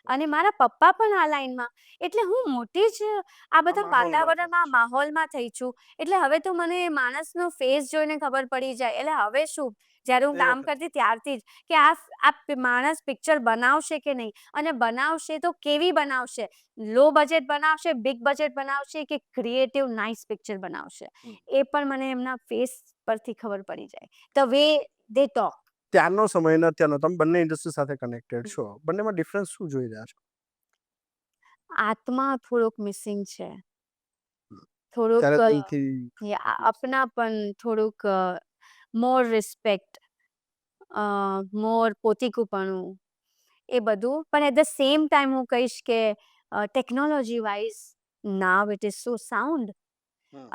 અને મારા પપ્પા પણ આ લાઈનમાં, એટલે હું મોટી જ આ બધા વાતાવરણમાં માહોલમાં થઈ છું. એટલે હવે તો મને માણસનો ફેસ જોઈને ખબર પડી જાય. એટલે હવે શું, જ્યારે હું કામ કરતી ત્યારથી જ કે આ માણસ પિક્ચર બનાવશે કે નહીં, અને બનાવશે તો કેવી બનાવશે, લો બજેટ બનાવશે, બિગ બજેટ બનાવશે કે ક્રિએટિવ નાઇસ પિક્ચર બનાવશે, એ પણ મને એમના ફેસ પરથી ખબર પડી જાય. The way they talk. ત્યારનો સમય ને અત્યારનો, તમે બંને ઇન્ડસ્ટ્રી સાથે કનેક્ટેડ છો, બંનેમાં ડિફરન્સ શું જોઈ રહ્યા છો? આત્મા થોડુંક મિસિંગ છે, ત્યારે થોડુંક દિલથી અપનાપન, થોડુંક મોર રિસ્પેક્ટ, મોર પોતીકુપણું, એ બધું. પણ એટ ધ સેમ ટાઈમ હું કહીશ કે technology wise now it is so sound.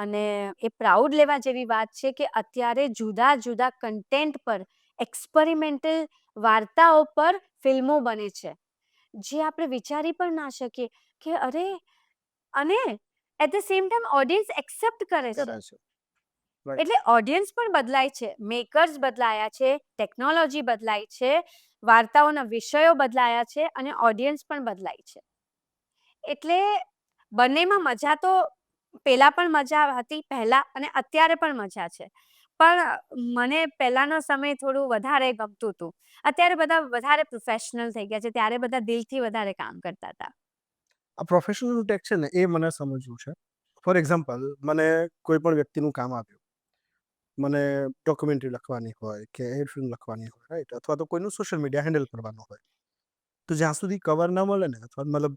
અને એ પ્રાઉડ લેવા જેવી વાત છે કે અત્યારે જુદા જુદા કન્ટેન્ટ પર, એક્સપેરિમેન્ટલ વાર્તાઓ પર ફિલ્મો બને છે જે આપણે વિચારી પણ ના શકીએ કે અરે, અને at the same time audience accept કરે છે. કરે છે. એટલે ઓડિયન્સ પણ બદલાય છે, મેકર્સ બદલાયા છે, ટેકનોલોજી બદલાઈ છે, વાર્તાઓના વિષયો બદલાયા છે, અને ઓડિયન્સ પણ બદલાય છે. એટલે બંનેમાં મજા તો પહેલા પણ મજા હતી પહેલા, અને અત્યારે પણ મજા છે. પણ મને પહેલાનો સમય થોડું વધારે ગમતું હતું. અત્યારે બધા વધારે પ્રોફેશનલ થઈ ગયા છે, ત્યારે બધા દિલથી વધારે કામ કરતા હતા. આ પ્રોફેશનલ ટેક છે ને, એ મને સમજવું છે. ફોર એક્ઝામ્પલ, મને કોઈ પણ વ્યક્તિનું કામ આપ્યું, મને ડોક્યુમેન્ટરી લખવાની હોય કે એડ ફિલ્મ લખવાની હોય, રાઈટ, અથવા તો કોઈનું સોશિયલ મીડિયા હેન્ડલ કરવાનું હોય, તો જ્યાં સુધી કવર ના મળે ને, અથવા મતલબ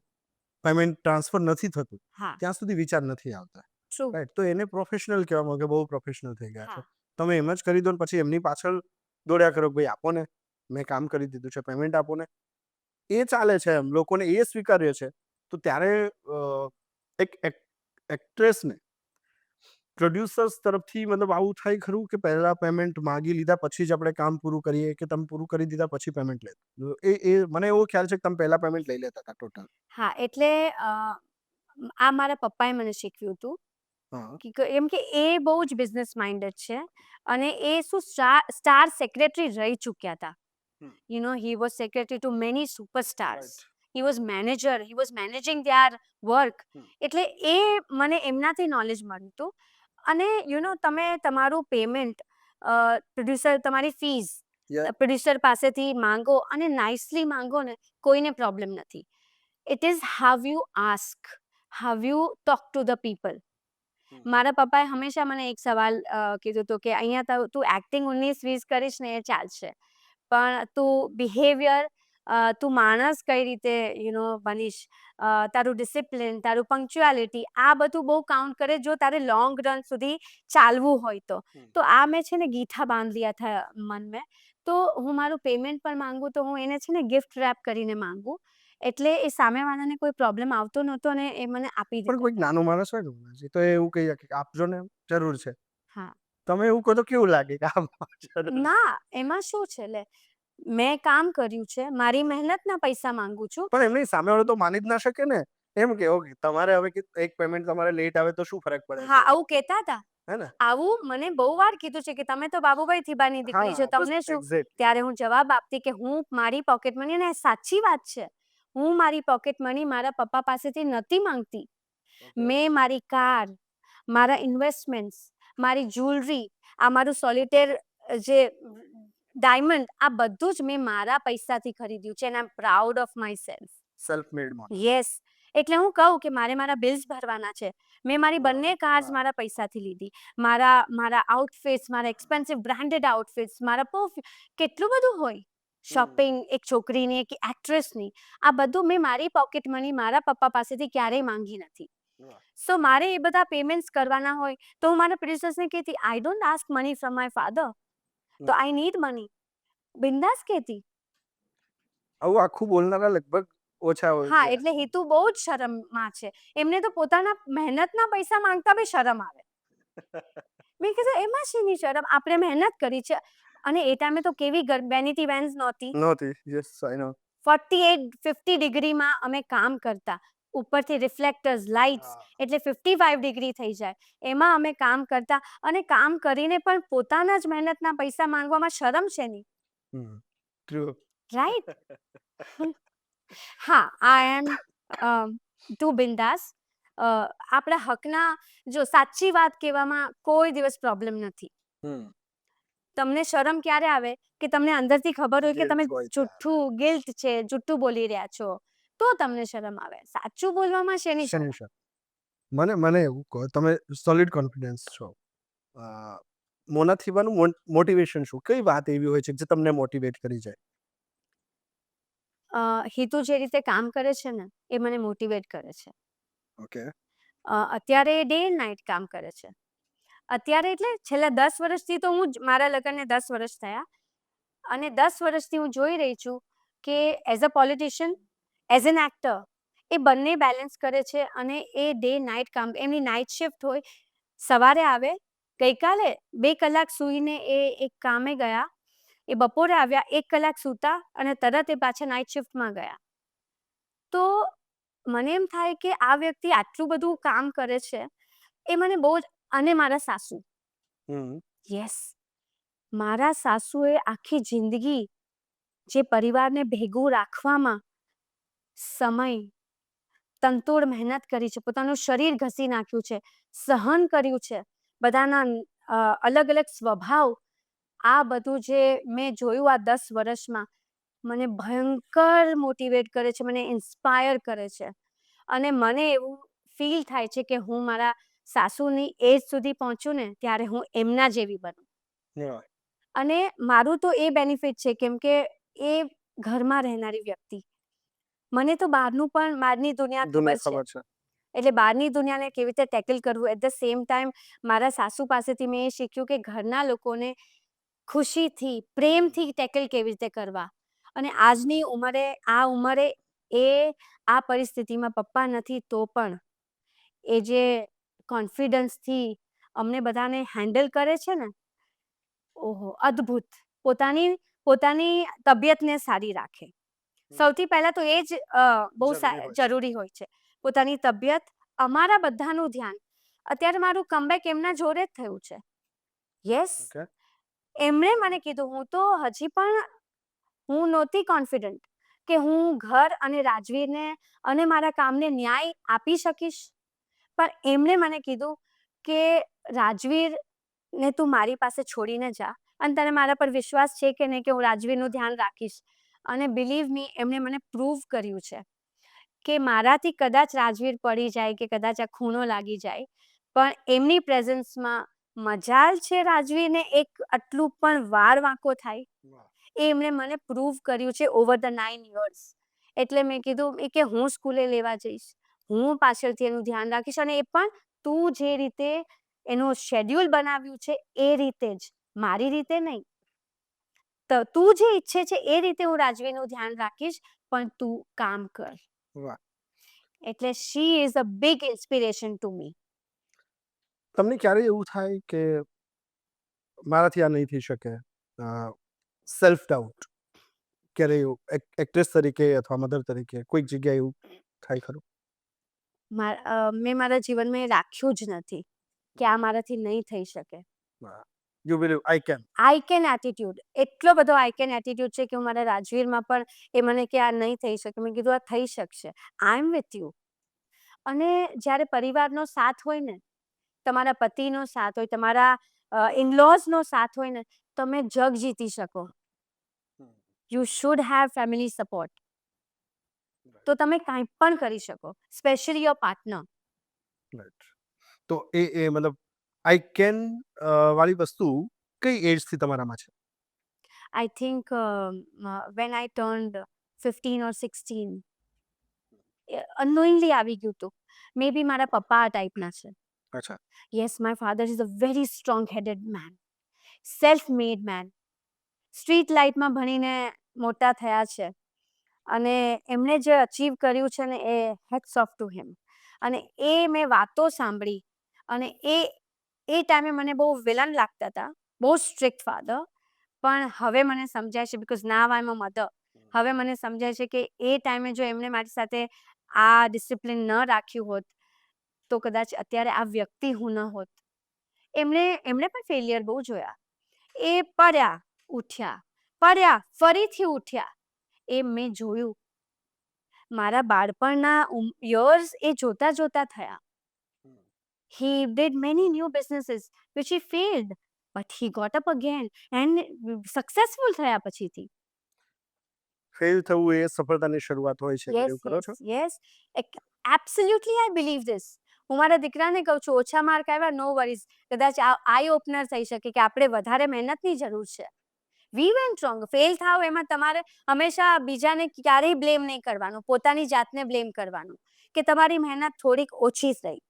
પેમેન્ટ ટ્રાન્સફર નથી થતું, હા, ત્યાં સુધી વિચાર નથી આવતા, ટ્રુ. રાઈટ. તો એને પ્રોફેશનલ કહેવામાં કે બહુ પ્રોફેશનલ થઈ ગયા છે. હા, તમે એમ જ કરી દો ને પછી એમની પાછળ દોડ્યા કરો, ભાઈ આપો ને, મેં કામ કરી દીધું છે, પેમેન્ટ આપો ને, એ ચાલે છે, એમ લોકોને એ સ્વીકાર્ય છે. તો ત્યારે એક એક્ટ્રેસને પ્રોડ્યુસર્સ તરફથી મતલબ આવું થાય ખરું કે પહેલા પેમેન્ટ માગી લીધા પછી જ આપણે કામ પૂરું કરીએ, કે તમે પૂરું કરી દીધા પછી પેમેન્ટ લે? એ મને એવો ખ્યાલ છે કે તમે પહેલા પેમેન્ટ લઈ લેતા હતા ટોટલ. હા, એટલે આ મારા પપ્પાએ મને શીખવ્યું હતું હા એમ કે એ બહુ જ બિઝનેસ માઇન્ડેડ છે અને એ શું સ્ટાર સેક્રેટરી રહી ચૂક્યા હતા. હમ. he was secretary to many superstars. Right. he was manager, he was managing their work. હમ. એટલે એ મને એમનાથી નોલેજ મળ્યું હતું. અને તમે તમારું પેમેન્ટ પ્રોડ્યુસર તમારી ફીઝ Yeah. પ્રોડ્યુસર પાસેથી માંગો અને નાઇસલી માંગો ને કોઈને પ્રોબ્લેમ નથી. It is how you ask, how you talk to the people. Hmm. મારા પપ્પાએ હંમેશા મને એક સવાલ કીધું હતું કે અહીંયા તું એક્ટિંગ 19-20 કરીશ ને એ ચાલશે, પણ તું બિહેવિયર, તું માણસ કઈ રીતે બનીશ, તારું ડિસિપ્લિન, તારું પંક્ચ્યુઆલિટી, આ બધું બહુ કાઉન્ટ કરે જો તારે લોંગ રન સુધી ચાલવું હોય તો. તો આ મેં છે ને ગીઠા બાંધ લિયા થા મન મેં. તો હું મારું પેમેન્ટ પણ માંગુ તો હું એને છે ને ગિફ્ટ રેપ કરીને માંગુ, એટલે એ સામેવાળાને કોઈ પ્રોબ્લેમ આવતો નહોતો અને એ મને આપી પણ દીધો. કોઈક નાનો માણસ હોય ને ઉમરથી, તો એ એવું કહી શકે કે આપજો ને, જરૂર છે. હા. તમે એવું કહો તો કેવું લાગે કે જરૂર છે? ના, એમાં શું છે, લે મેં કામ કર્યું છે, મારી મહેનતના પૈસા માંગુ છું. પણ એમની સામેવાળો તો માની જ ના શકે ને. એમ કે ઓકે તમારે હવે એક પેમેન્ટ તમારે લેટ આવે તો શું ફરક પડે હા, છે, આવું કહેતા હતા. હે ને? આવું મને બહુ વાર કીધું છે કે તમે તો બાબુભાઈ થીબાની દીકરી છો, હા બસ તમને શું. એક્ઝેક્ટ. ત્યારે હું જવાબ આપતી કે હું મારી પોકેટ મની, અને સાચી વાત છે, હું મારી પોકેટ મની મારા પપ્પા પાસેથી નથી માંગતી. મેં મારી કાર, મારા ઇન્વેસ્ટમેન્ટ્સ, મારી જ્વેલરી, આ મારું સોલિટેર જે ડાયમંડ, આ બધું જ મેં મારા પૈસાથી ખરીદ્યું છે, and I M proud of my self. Self made માં. યસ. એટલે હું કહું કે મારા બિલ્સ ભરવાના છે, મેં મારી વાહ, બંને કાર્સ વાહ. મારા પૈસાથી લીધી. મારા આઉટફિટ્સ, મારા એક્સપેન્સિવ બ્રાન્ડેડ આઉટફિટ્સ, મારા પરફ્યુમ, કેટલું બધું હોય શોપિંગ એક છોકરીની, એક એક્ટ્રેસની, આ બધું મેં મારી પોકેટ મની મારા પપ્પા પાસેથી ક્યારેય માંગી નથી. વાહ. સો મારે એ બધા પેમેન્ટ્સ કરવાના હોય તો હું મારા પ્રોડ્યુસર્સને કહેતી, I don't ask money from my father, તો આઈ નીડ મની, બિંદાસ કહેતી. આવું આખું બોલનારા લગભગ ઓછા હોય હા, છે. એટલે હેતુ બહુ જ શરમમાં છે. એમને તો પોતાના મહેનતના પૈસા માંગતા બી શરમ આવે. મેં કીધું એમાં શેની શરમ, આપણે મહેનત કરી છે. અને એ ટાઈમે તો કેવી વેનિટી વેન્સ નહોતી. નહોતી. યસ આઈ નો. 48-50 ડિગ્રીમાં અમે કામ કરતા, ઉપરથી રિફ્લેક્ટર્સ, લાઇટ્સ, એટલે 55 ડિગ્રી થઈ જાય, એમાં અમે કામ કરતા, અને કામ કરીને પણ પોતાના જ મહેનતના પૈસા માંગવામાં શરમ શેની, ટ્રુ. રાઈટ? હા, આઈ એમ ટુ બિંદાસ. આપણા હકના, જો સાચી વાત કહેવામાં કોઈ દિવસ પ્રોબ્લેમ નથી. તમને શરમ ક્યારે આવે કે તમને અંદરથી ખબર હોય કે Guilt તમે હોય ત્યારે. જુઠ્ઠું, ગિલ્ટ છે, જુઠ્ઠું બોલી રહ્યા છો, તો તમને શરમ આવે. સાચું બોલવામાં શેની શરમ? શેની શરમ? મને એવું કહો, તમે સોલિડ કોન્ફિડન્સ છો. મોના થીવાનું મોટિવેશન શું? કઈ વાત એવી હોય છે જે તમને મોટિવેટ કરી જાય? હિતુ જે રીતે કામ કરે છે ને, એ મને મોટિવેટ કરે છે. ઓકે. અત્યારે ડે એન્ડ નાઇટ કામ કરે છે. અત્યારે એટલે છેલ્લા 10 વર્ષથી તો મારા લગ્નને 10 વર્ષ થયા, અને 10 વર્ષથી હું જોઈ રહી છું કે as a politician, as an actor, એ બંને બેલેન્સ કરે છે, અને એ ડે નાઇટ કામ, એમની નાઇટ શિફ્ટ હોય, સવારે આવે. ગઈકાલે 2 કલાક સૂઈને એ એક કામે ગયા, એ બપોરે આવ્યા, 1 કલાક સૂતા, અને તરત એ પાછા નાઇટ શિફ્ટમાં ગયા. તો મને એમ થાય કે આ વ્યક્તિ આટલું બધું કામ કરે છે, એ મને બહુ જ. અને મારા સાસુ, યસ, મારા સાસુએ આખી જિંદગી જે પરિવારને ભેગું રાખવામાં સમય, તનતોડ મહેનત કરી છે, પોતાનું શરીર ઘસી નાખ્યું છે, સહન કર્યું છે, બધાના અલગ અલગ સ્વભાવ, આ બધું જે મેં જોયું આ 10 વર્ષમાં, મને ભયંકર મોટિવેટ કરે છે, મને ઇન્સ્પાયર કરે છે. અને મને એવું ફીલ થાય છે કે હું મારા સાસુની એજ સુધી પહોંચું ને, ત્યારે હું એમના જેવી બનું. અને મારું તો એ બેનિફિટ છે, કેમ કે એ ઘરમાં રહેનારી વ્યક્તિ, મને તો બહારની દુનિયા ખબર છે. એટલે બહારની દુનિયાને કેવી રીતે ટેકલ કરવું, એટ ધ સેમ ટાઈમ મારા સાસુ પાસેથી મેં એ શીખ્યું કે ઘરના લોકોને ખુશીથી, પ્રેમથી ટેકલ કેવી રીતે કરવા. અને આજની ઉંમરે, આ ઉંમરે, એ આ પરિસ્થિતિમાં પપ્પા નથી તો પણ એ જે કોન્ફિડન્સથી અમને બધાને હેન્ડલ કરે છે ને, ઓહો, અદ્ભુત. પોતાની તબિયતને સારી રાખે. સૌથી પહેલા તો એ જ બહુ જરૂરી હોય છે. પોતાની તબિયત અમારા બધાનું ધ્યાન અત્યારે મારું કમબેક એમના જોડે જ થયું છે. Yes, Okay. એમણે મને કીધું, હું તો હજી પણ હું નહોતી કોન્ફિડન્ટ કે હું ઘર અને રાજવીરને અને મારા કામને ન્યાય આપી શકીશ. પણ એમણે મને કીધું કે રાજવીરને તું મારી પાસે છોડીને જા, અને તને મારા પર વિશ્વાસ છે કે નહીં કે હું રાજવીરનું ધ્યાન રાખીશ. અને બિલીવ મી, એમણે મને પ્રૂવ કર્યું છે કે મારાથી કદાચ રાજવીર પડી જાય કે કદાચ આ ખૂણો લાગી જાય, પણ એમની પ્રેઝન્સમાં મજાલ છે રાજવીરને એક આટલું પણ વાર વાંકો થાય. એ એમણે મને પ્રૂવ કર્યું છે ઓવર ધ 9 years. એટલે મેં કીધું કે હું સ્કૂલે લેવા જઈશ, હું પાછળથી એનું ધ્યાન રાખીશ, અને એ પણ તું જે રીતે એનું શેડ્યુલ બનાવ્યું છે એ રીતે જ, મારી રીતે નહીં. તો તું જે ઈચ્છે છે એ રીતે હું રાજવીરનું ધ્યાન રાખીશ, પણ તું કામ કર. વાહ. એટલે she is a big inspiration to me. તમને ક્યારે એવું થાય કે મારાથી આ નહીં થઈ શકે, સેલ્ફ ડાઉટ ક્યારે એવું એક્ટ્રેસ તરીકે અથવા મધર તરીકે કોઈક જગ્યાએ એવું થાય ખરું? મેં મારા જીવનમાં એ રાખ્યું જ નથી કે આ મારાથી નહીં થઈ શકે. You believe I can. I can attitude, એટલો બધો આઈ કેન એટીટ્યુડ છે કે હું મારા રાજવીરમાં પણ એ મને કે આ નહીં થઈ શકે, મેં કીધું આ થઈ શકશે. આઈ એમ વિથ યુ. અને જ્યારે પરિવારનો સાથ હોય ને, તમારા પતિનો સાથ હોય, તમારા ઇનલોઝનો સાથ હોય ને, તમે જગ જીતી શકો. You should have family support. તો તમે કાંઈ પણ કરી શકો, સ્પેશિયલી યોર પાર્ટનર. તો એ મતલબ આઈ કેન વાળી વસ્તુ કઈ એજથી તમારામાં છે? I think when I turned 15 or 16, unknowingly આવી ગયું હતું. મે બી મારા પપ્પા આ ટાઈપના છે. અચ્છા. Yes, my father is a very strong-headed man, self-made man. Street લાઇટમાં ભણીને મોટા થયા છે, અને એમણે જે અચીવ કર્યું છે ને એ હેટ્સ ઓફ ટુ હિમ. અને એ મેં વાતો સાંભળી, અને એ ટાઈમે મને બહુ વિલન લાગતા હતા, બહુ સ્ટ્રિક્ટ ફાધર. પણ હવે મને સમજાય છે, because now I am a mother. હવે મને સમજાય છે કે એ ટાઈમે જો એમણે મારી સાથે આ ડિસિપ્લિન ન રાખ્યું હોત તો કદાચ અત્યારે આ વ્યક્તિ હું ન હોત. એમણે પણ ફેલિયર બહુ જોયા. એ પડ્યા, ઉઠ્યા, પડ્યા, ફરીથી ઉઠ્યા. એ મેં જોયું. મારા બાળપણના યર્સ એ જોતા જોતા થયા. He did many new businesses which he failed, but he got up again and successful થયા પછીથી. ફેલ થવું એ સફળતાની શરૂઆત હોય છે, Yes, એવું કરો yes, છો? yes. Absolutely, I believe this. હું મારા દીકરાને કહું છું, ઓછા માર્ક આવ્યા, નો વરીઝ. કદાચ આઈ ઓપનર થઈ શકે કે આપણે વધારે મહેનતની જરૂર છે. We went wrong. ફેલ થાવ એમાં તમારે હંમેશા બીજાને ક્યારેય બ્લેમ નહીં કરવાનું, પોતાની જાતને બ્લેમ કરવાનું કે તમારી મહેનત થોડીક ઓછી જ રહી.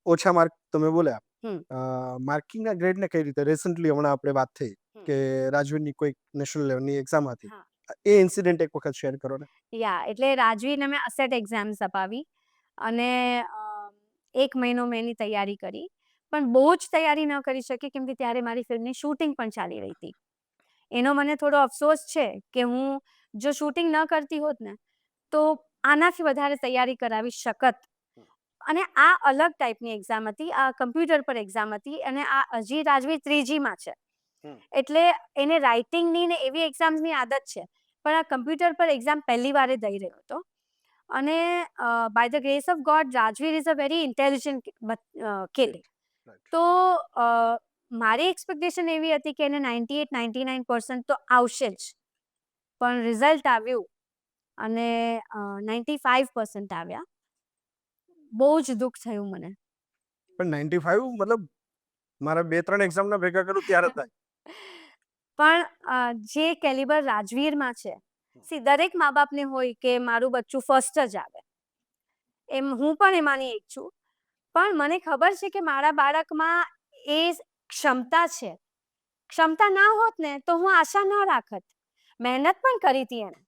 ઓછા માર્ક તમે બોલ્યા, હમ. માર્કિંગના ગ્રેડને કઈ રીતે? રિસન્ટલી હમણાં આપણે વાત થઈ કે રાજવીરની કોઈક નેશનલ લેવલની એક્ઝામ હતી, હા. એ ઇન્સિડન્ટ એક વખત શેર કરો ને. યા, એટલે રાજવીને મેં અસેટ એક્ઝામ્સ અપાવી, અને 1 મહિનો મેં એની તૈયારી કરી, પણ બહુ જ તૈયારી ન કરી શકી કેમ કે ત્યારે મારી ફિલ્મની શૂટિંગ પણ ચાલી રહી હતી. એનો મને થોડો અફસોસ છે કે હું જો શૂટિંગ ન કરતી હોત ને તો આનાથી વધારે તૈયારી કરાવી શકત. અને આ અલગ ટાઈપની એક્ઝામ હતી, આ કમ્પ્યુટર પર એક્ઝામ હતી, અને આ હજી રાજવીર 3Gમાં છે. એટલે એને રાઇટિંગની ને એવી એક્ઝામ્સની આદત છે, પણ આ કમ્પ્યુટર પર એક્ઝામ પહેલી વારે દઈ રહ્યો હતો. અને by the grace of God Rajveer is a very intelligent kid. તો મારી એક્સપેક્ટેશન એવી હતી કે એને 98-99% તો આવશે જ, પણ રિઝલ્ટ આવ્યું અને 95% આવ્યા. બહુ જ દુઃખ થયું મને. પણ 95 મતલબ મારા 2-3 એક્ઝામના ભેગા કરું ત્યારે થાય. પણ જે કેલિબર રાજવીરમાં છે, દરેક મા બાપને હોય કે મારું બચ્ચું ફર્સ્ટ જ આવે, એમ હું પણ એમાંની એક છું. પણ મને ખબર છે કે મારા બાળકમાં એ ક્ષમતા છે. ક્ષમતા ના હોત ને તો હું આશા ન રાખત. મહેનત પણ કરી હતી એને,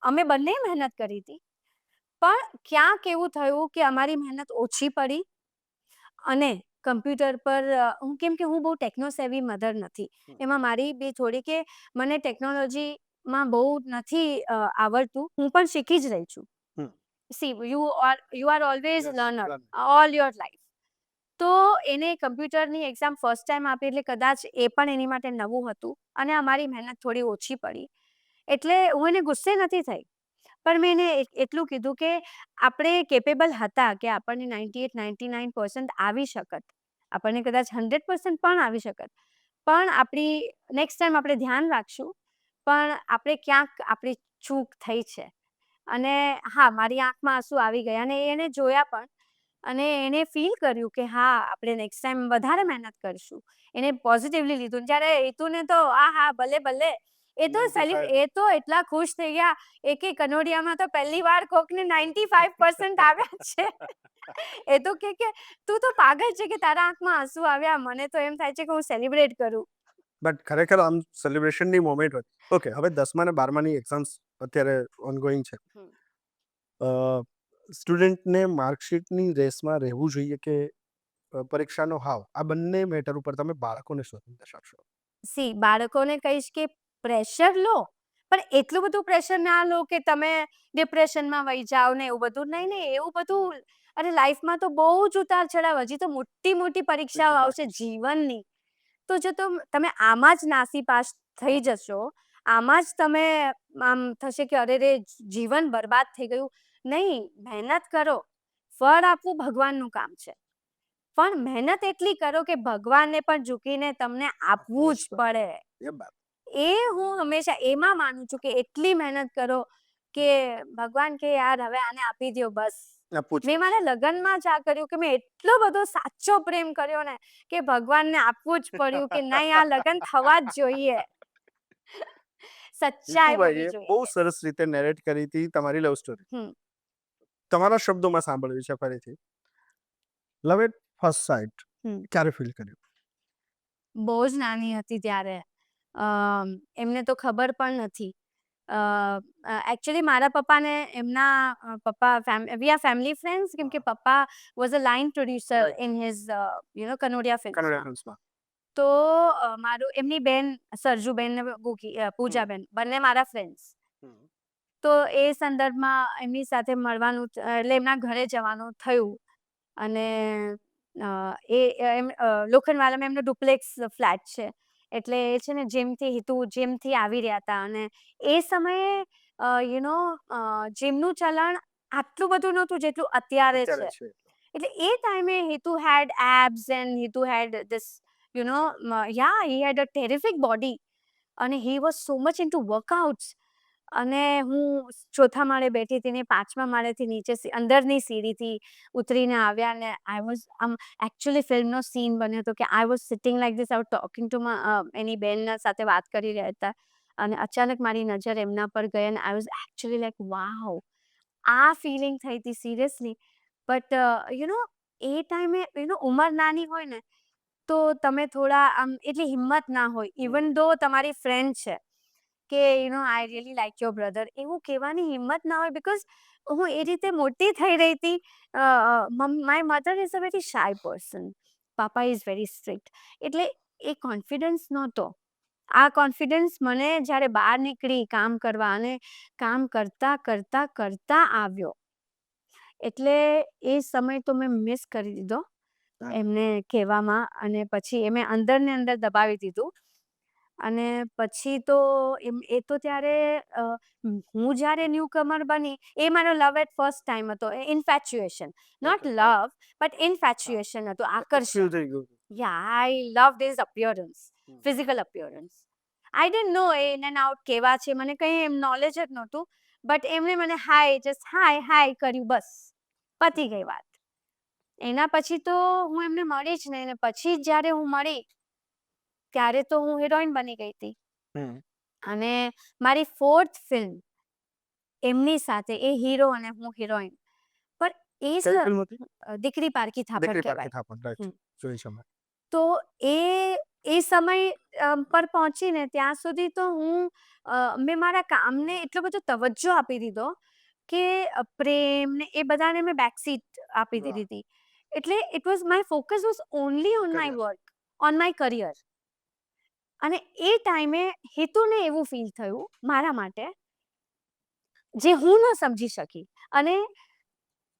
અમે બંને મહેનત કરી હતી, પણ ક્યાંક એવું થયું કે અમારી મહેનત ઓછી પડી. અને કમ્પ્યુટર પર કેમ કે હું બહુ ટેકનોસેવી મધર નથી, એમાં મારી બી થોડી કે મને ટેકનોલોજીમાં બહુ નથી આવડતું, હું પણ શીખી જ રહી છું. C you are always Yes, learner learner. All your life. તો એને કમ્પ્યુટરની એક્ઝામ ફર્સ્ટ ટાઈમ આપી એટલે કદાચ એ પણ એની માટે નવું હતું અને અમારી મહેનત થોડી ઓછી પડી. એટલે હું એને ગુસ્સે નથી થઈ, પણ મેં એને એટલું કીધું કે આપણે કેપેબલ હતા કે આપણને 98-99% આવી શકત, આપણને કદાચ 100% પણ આવી શકત, પણ આપણી નેક્સ્ટ ટાઈમ આપણે ધ્યાન રાખશું, પણ આપણે ક્યાંક આપણી ચૂક થઈ છે. અને હા, મારી આંખમાં આંસુ આવી ગયા અને એને જોયા પણ અને એને ફીલ કર્યું કે હા, આપણે નેક્સ્ટ ટાઈમ વધારે મહેનત કરશું. એને પોઝિટિવલી લીધું. જ્યારે હેતુને તો હા ભલે ભલે, એ તો 95. એ તો એટલા ખુશ થઈ ગયા. એક કનોડિયામાં તો પહેલી વાર કોકને 95% આવ્યા છે. એ તો કે તું તો પાગલ છે કે તારા આંખમાં આંસુ આવ્યા. મને તો એમ થાય છે કે હું સેલિબ્રેટ કરું. બટ ખરેખર આમ સેલિબ્રેશનની મોમેન્ટ હોય. ઓકે, હવે 10મા અને 12માની એક્ઝામ્સ અત્યારે ઓનગોઈંગ છે. હમ. સ્ટુડન્ટને માર્કશીટની રેસમાં રહેવું જોઈએ કે પરીક્ષાનો હાવ? આ બંને મેટર ઉપર તમે બાળકોને શું સંદેશ આપશો? સી, બાળકોને કહીશ કે પ્રેશર લો, પણ એટલું બધું પ્રેશર ના લો કે તમે ડિપ્રેશનમાં વહી જાઓ ને એવું બધું. નહીં નહીં, એવું બધું. અરે લાઈફમાં તો બહુ જ ઉતાર ચઢાવ, હજી તો મોટી મોટી પરીક્ષાઓ આવશે જીવનની. તો જો તમે આમાં જ નાસીપાસ થઈ જશો, આમાં જ તમે આમ થશે કે અરે રે જીવન બરબાદ થઈ ગયું. નહીં, મહેનત કરો. ફળ આપવું ભગવાનનું કામ છે, પણ મહેનત એટલી કરો કે ભગવાનને પણ ઝૂકીને તમને આપવું જ પડે. એ બાત. એ હું હંમેશા એમાં માનું છું કે એટલી મહેનત કરો કે ભગવાન કે યાર હવે આને આપી દો બસ. આપવું જ મેં મારા લગ્નમાં જ આ કર્યું કે મેં એટલો બધો સાચો પ્રેમ કર્યો ને કે ભગવાનને આપવું જ પડ્યું કે નહીં, આ લગ્ન થવા જ જોઈએ. સચ્ચાઈ હોવી જીતુભાઈએ બહુ જોઈએ. સરસ રીતે નેરેટ કરી હતી તમારી લવ સ્ટોરી. હમ. તમારા શબ્દોમાં સાંભળવી છે ફરીથી. લવ એટ ફર્સ્ટ સાઇટ હમ. ક્યારે ફીલ કર્યું? બહુ જ નાની હતી ત્યારે. એમને તો ખબર પણ નથી. એકચ્યુઅલી મારા પપ્પાને એમના પપ્પા વી આર ફેમિલી ફ્રેન્ડ્સ, કેમ કે પપ્પા was a line producer Right. In his Kanodia Kannada ફિલ્મ્સમાં. ફિલ્મ્સમાં. તો મારું એમની બેન સરજુબેન ને પૂજાબેન બંને મારા ફ્રેન્ડ્સ. તો એ સંદર્ભમાં એમની સાથે મળવાનું એટલે એમના ઘરે જવાનું થયું. અને લોખંડવાલામાં એમનો ડુપ્લેક્સ ફ્લેટ છે. એટલે એ છે ને જેમથી આવી રહ્યા હતા અને એ સમયે જેમનું ચલણ આટલું બધું નહોતું જેટલું અત્યારે છે. એટલે એ ટાઈમે Hitu had abs and Hitu had this he had a terrific body અને he was so much into workouts. અને હું 4થા માળે બેઠી હતી ને 5મા માળેથી નીચે અંદરની સીડીથી ઉતરીને આવ્યા ને આઈ વોઝ એકચ્યુઅલી ફિલ્મનો સીન બન્યો હતો કે I was sitting like this, I was talking to એની બેનના સાથે વાત કરી રહ્યા હતા અને અચાનક મારી નજર એમના પર ગઈ અને આઈ વોઝ એકચ્યુઅલી લાઈક વાવ. આ ફિલિંગ થઈ હતી સિરિયસલી. બટ એ ટાઈમે ઉંમર નાની હોય ને તો તમે થોડા આમ એટલી હિંમત ના હોય, ઇવન ધો તમારી ફ્રેન્ડ છે કે I really like your brother, એવું કહેવાની હિંમત ના હોય. બિકોઝ હું એ રીતે મોટી થઈ રહી હતી. My mother is a very shy person, papa is very strict. એટલે એ કોન્ફિડન્સ નહોતો. આ કોન્ફિડન્સ મને જ્યારે બહાર નીકળી કામ કરવા અને કામ કરતા કરતા કરતા આવ્યો. એટલે એ સમય તો મેં મિસ કરી દીધો એમને કહેવામાં. અને પછી મેં અંદર ને અંદર દબાવી દીધું. અને પછી તો એ તો ત્યારે હું જ્યારે ન્યૂ કમર બની, એ મારો લવ એટ ફર્સ્ટ ટાઈમ હતો. ઇન્ફેચ્યુએશન, નોટ લવ બટ ઇન્ફેચ્યુએશન હતું, આકર્ષણ. Ya, I love his appearance, physical appearance. I don't know in and out કેવા છે, મને કંઈ એમ નોલેજ જ નહોતું. બટ એમણે મને જસ્ટ હાય કર્યું, બસ પતી ગઈ વાત. એના પછી તો હું એમને મળી જ નહીં. ને પછી જ્યારે હું મળી ત્યારે તો હું હિરોઈન બની ગઈ હતી. અને મારી 4th ફિલ્મ એમની સાથે, એ હીરો અને હું હિરોઈન. પણ એ દીકરી પારકી થાપડ કહેવાય. તો એ સમય પર પહોંચીને ત્યાં સુધી તો મેં મારા કામને એટલો બધો તવજ્જો આપી દીધો કે પ્રેમ ને એ બધાને મેં બેકસીટ આપી દીધી હતી. એટલે it was my focus was only on my work, on my career. અને એ ટાઈમે હિતુને એવું ફીલ થયું મારા માટે જે હું ન સમજી શકી. અને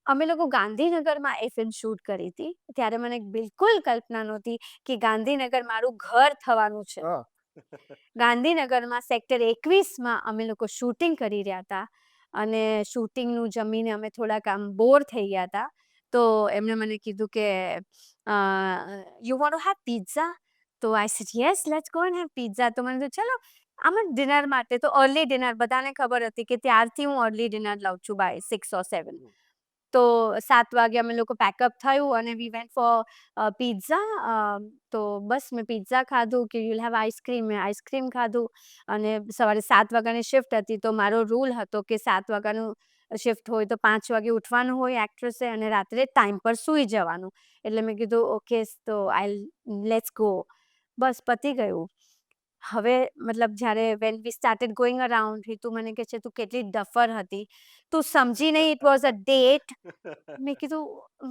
અમે લોકો ગાંધીનગરમાં એ ફિલ્મ શૂટ કરી હતી. ત્યારે મને બિલકુલ કલ્પના નહોતી કે ગાંધીનગર મારું ઘર થવાનું છે. હા. ગાંધીનગરમાં સેક્ટર 21માં અમે લોકો શૂટિંગ કરી રહ્યા હતા અને શૂટિંગનું જમીને અમે થોડાક આમ બોર થઈ ગયા હતા. તો એમણે મને કીધું કે you want to have pizza? તો I said yes, let's go and have pizza. તો મને કીધું ચલો આમ ડિનર માટે. તો અર્લી ડિનર બધાને ખબર હતી કે ત્યારથી હું અર્લી ડિનર લઉં છું બાય 6 or 7. તો 7 વાગે અમે લોકો પેકઅપ થયું અને વી વેન્ટ ફોર પિઝા. તો બસ મેં પિઝા ખાધું કે યુલ હેવ આઈસ્ક્રીમ. મેં આઈસ્ક્રીમ ખાધું અને સવારે 7 વાગ્યાની શિફ્ટ હતી. તો મારો રૂલ હતો કે 7 વાગ્યાનું શિફ્ટ હોય તો 5 વાગે ઉઠવાનું હોય એક્ટ્રેસે અને રાત્રે ટાઈમ પર સૂઈ જવાનું. એટલે મેં કીધું ઓકે તો લેટ્સ ગો. બસ પતી ગયું. હવે મતલબ જ્યારે when we started going around, તું મને કહે છે તું કેટલી ડફર હતી, તું સમજી નહીં ઇટ વોઝ અ ડેટ. મેં કીધું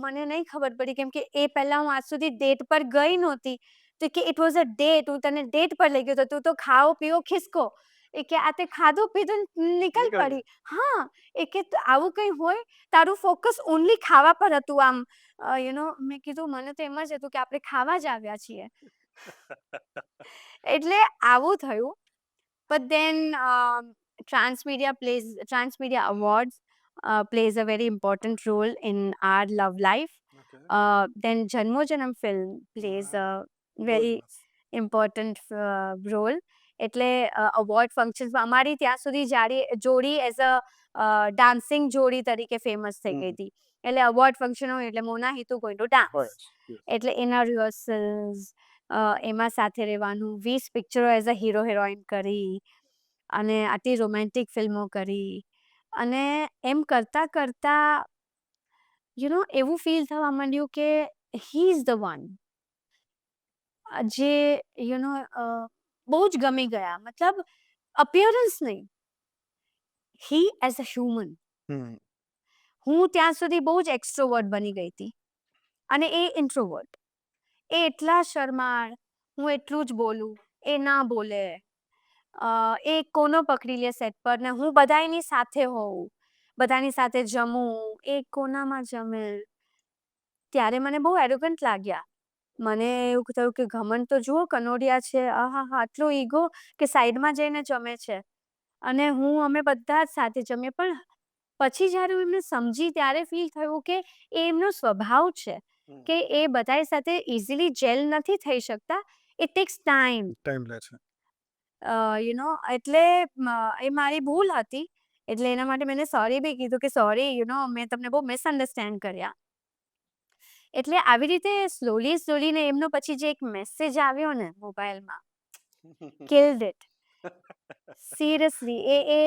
મને નહીં ખબર પડી કેમ કે એ પહેલા હું આજ સુધી ડેટ પર ગઈ નહોતી. તો કે ઇટ વોઝ અ ડેટ, હું તને ડેટ પર લઈ ગયો તો તું તો ખાઓ પીઓ ખિસકો. એ કે આ તે ખાધું પીધું નીકળ નીકળી પડી. હા, એ કે આવું કંઈ હોય, તારું ફોકસ ઓનલી ખાવા પર હતું આમ મેં કીધું મને તો એમ જ હતું કે આપણે ખાવા જ આવ્યા છીએ. એટલે આવું થયું. But then Transmedia Awards plays a very important role in our love life. Okay. Then Janmo Janam film plays a very important role. એટલે અવોર્ડ ફંક્શન્સમાં અમારી ત્યાં સુધી જોડી એઝ અ ડાન્સિંગ જોડી તરીકે ફેમસ થઈ ગઈ હતી. એટલે અવોર્ડ ફંક્શન હોય એટલે Mona Hitu going to dance. Right. Yes. એટલે એના રિહર્સલ્સ, એમાં સાથે રહેવાનું, 20 પિક્ચરો એઝ અ હીરો હિરોઈન કરી અને આટલી રોમેન્ટિક ફિલ્મો કરી અને એમ કરતાં કરતાં એવું ફીલ થવા માંડ્યું કે હી ઇઝ ધ વન જે બહુ જ ગમી ગયા. મતલબ અપિયરન્સ નહીં, હી એઝ અ હ્યુમન. Hmm. હું ત્યાં સુધી બહુ જ એક્સ્ટ્રોવર્ટ બની ગઈ હતી અને એ ઇન્ટ્રોવર્ટ. એ એટલા શરમાળ, હું એટલું જ બોલું, એ ના બોલે. એ કોનો પકડી લે સેટ પર ને હું બધાની સાથે હોઉં, બધાની સાથે જમું, એ કોનામાં જમે. ત્યારે મને બહુ એરોગન્ટ લાગ્યા. મને એવું થયું કે ઘમંડ તો જુઓ કનોડિયા છે, આહાહા આટલો ઈગો કે સાઈડમાં જઈને જમે છે અને અમે બધા જ સાથે જમીએ. પણ પછી જ્યારે હું એમને સમજી ત્યારે ફીલ થયું કે એ એમનો સ્વભાવ છે કે એ બધાય સાથે ઇઝીલી જેલ નથી થઈ શકતા. It tax time. ટાઈમ લે છે. એટલે એ મારી ભૂલ હતી. એટલે એના માટે મેં સોરી બી કીધું કે સોરી મેં તમને બહુ મિસઅન્ડરસ્ટેન્ડ કર્યા. એટલે આવી રીતે સ્લોલી ને એમનો પછી જે એક મેસેજ આવ્યો ને મોબાઈલમાં, કિલ્ડ ઇટ. સિરિયસલી એ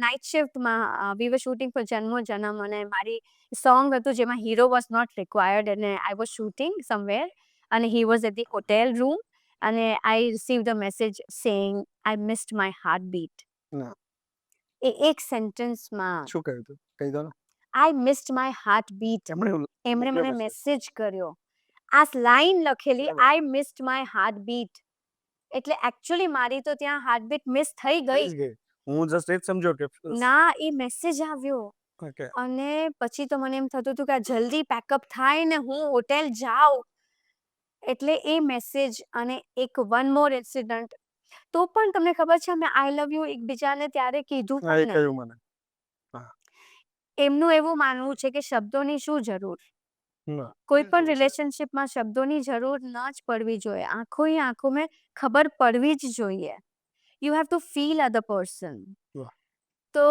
નાઇટ શિફ્ટમાં વી વર શૂટિંગ ફોર જન્મો જન્મ અને મારી સોંગ હતું જેમાં હીરો વોઝ નોટ રિક્વાયર્ડ અને આઈ વોઝ શૂટિંગ સમવેર અને he was at the hotel room અને I received a message saying I missed my heart beat. ના. એ એક સેન્ટેન્સમાં શું કહ્યું તું? કહી દો ને. આઈ મિસ્ડ માય હાર્ટ બીટ. એમણે મને મેસેજ કર્યો. આ લાઈન લખેલી, આઈ મિસ્ડ માય હાર્ટ બીટ. એટલે એકચ્યુઅલી મારી તો ત્યાં હાર્ટબીટ મિસ થઈ ગઈ. હું જસ્ટ એ જ સમજો કે ના, એ મેસેજ આવ્યો ઓકે. અને પછી તો મને એમ થતું હતું કે આ જલ્દી પેકઅપ થાય ને હું હોટેલ જાઉં. એટલે એ મેસેજ અને એક વન મોર ઇન્સિડન્ટ. તો પણ તમને ખબર છે અમે આઈ લવ યુ એકબીજાને ત્યારે કીધું હા, એ પણ નહીં. કહ્યું મને. એમનું એવું માનવું છે કે શબ્દોની શું જરૂર. ના. કોઈ પણ રિલેશનશિપમાં શબ્દોની જરૂર ન જ પડવી જોઈએ. આંખોમાં ખબર પડવી જ જોઈએ. You have to feel other person. વાહ. તો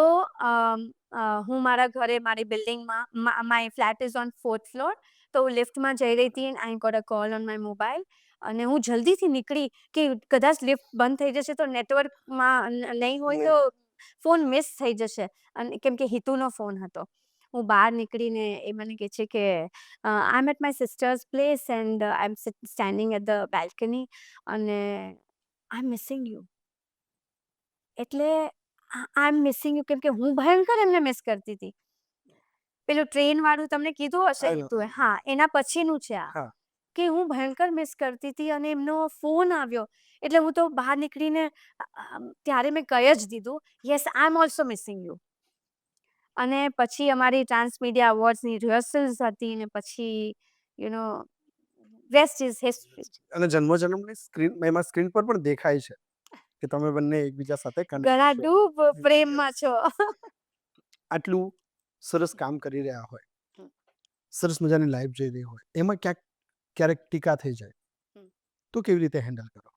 હું મારા ઘરે મારી બિલ્ડિંગમાં my flat is on 4th floor. તો હું લિફ્ટમાં જઈ રહી હતી I got a call on my mobile અને હું જલ્દીથી નીકળી કે કદાચ લિફ્ટ બંધ થઈ જશે તો નેટવર્કમાં નહીં હોય તો ફોન મિસ થઈ જશે અને કેમ કે હિતુનો ફોન હતો. હું બહાર નીકળીને એ મને કહે છે કે I am at my sister's place and I am standing at the balcony અને આઈ એમ મિસિંગ યુ. એટલે આઈ એમ મિસિંગ યુ કેમ કે હું ભયંકર એમને મિસ કરતી હતી. પેલું ટ્રેન વાળું તમને કીધું હશે હિતુએ. હા, એના પછીનું છે આ કે હું ભયંકર મિસ કરતી હતી અને એમનો ફોન આવ્યો એટલે હું તો બહાર નીકળીને ત્યારે મેં કહી જ દીધું yes I am also missing you. અને પછી અમારી ટ્રાન્સમીડિયા અવોર્ડ્સની રિહર્સલ્સ હતી ને પછી રેસ્ટ ઇઝ હિસ્ટ્રી. અને જન્મોજન્મની એમાં સ્ક્રીન પર પણ દેખાય છે કે તમે બંને એકબીજા સાથે ઘણા કનેક્ટ છો. ડૂબ પ્રેમમાં છો. આટલું સરસ કામ કરી રહ્યા હોય, સરસ મજાની લાઈફ જઈ રહી હોય, એમાં ક્યારેક ટીકા થઈ જાય તો કેવી રીતે હેન્ડલ કરો?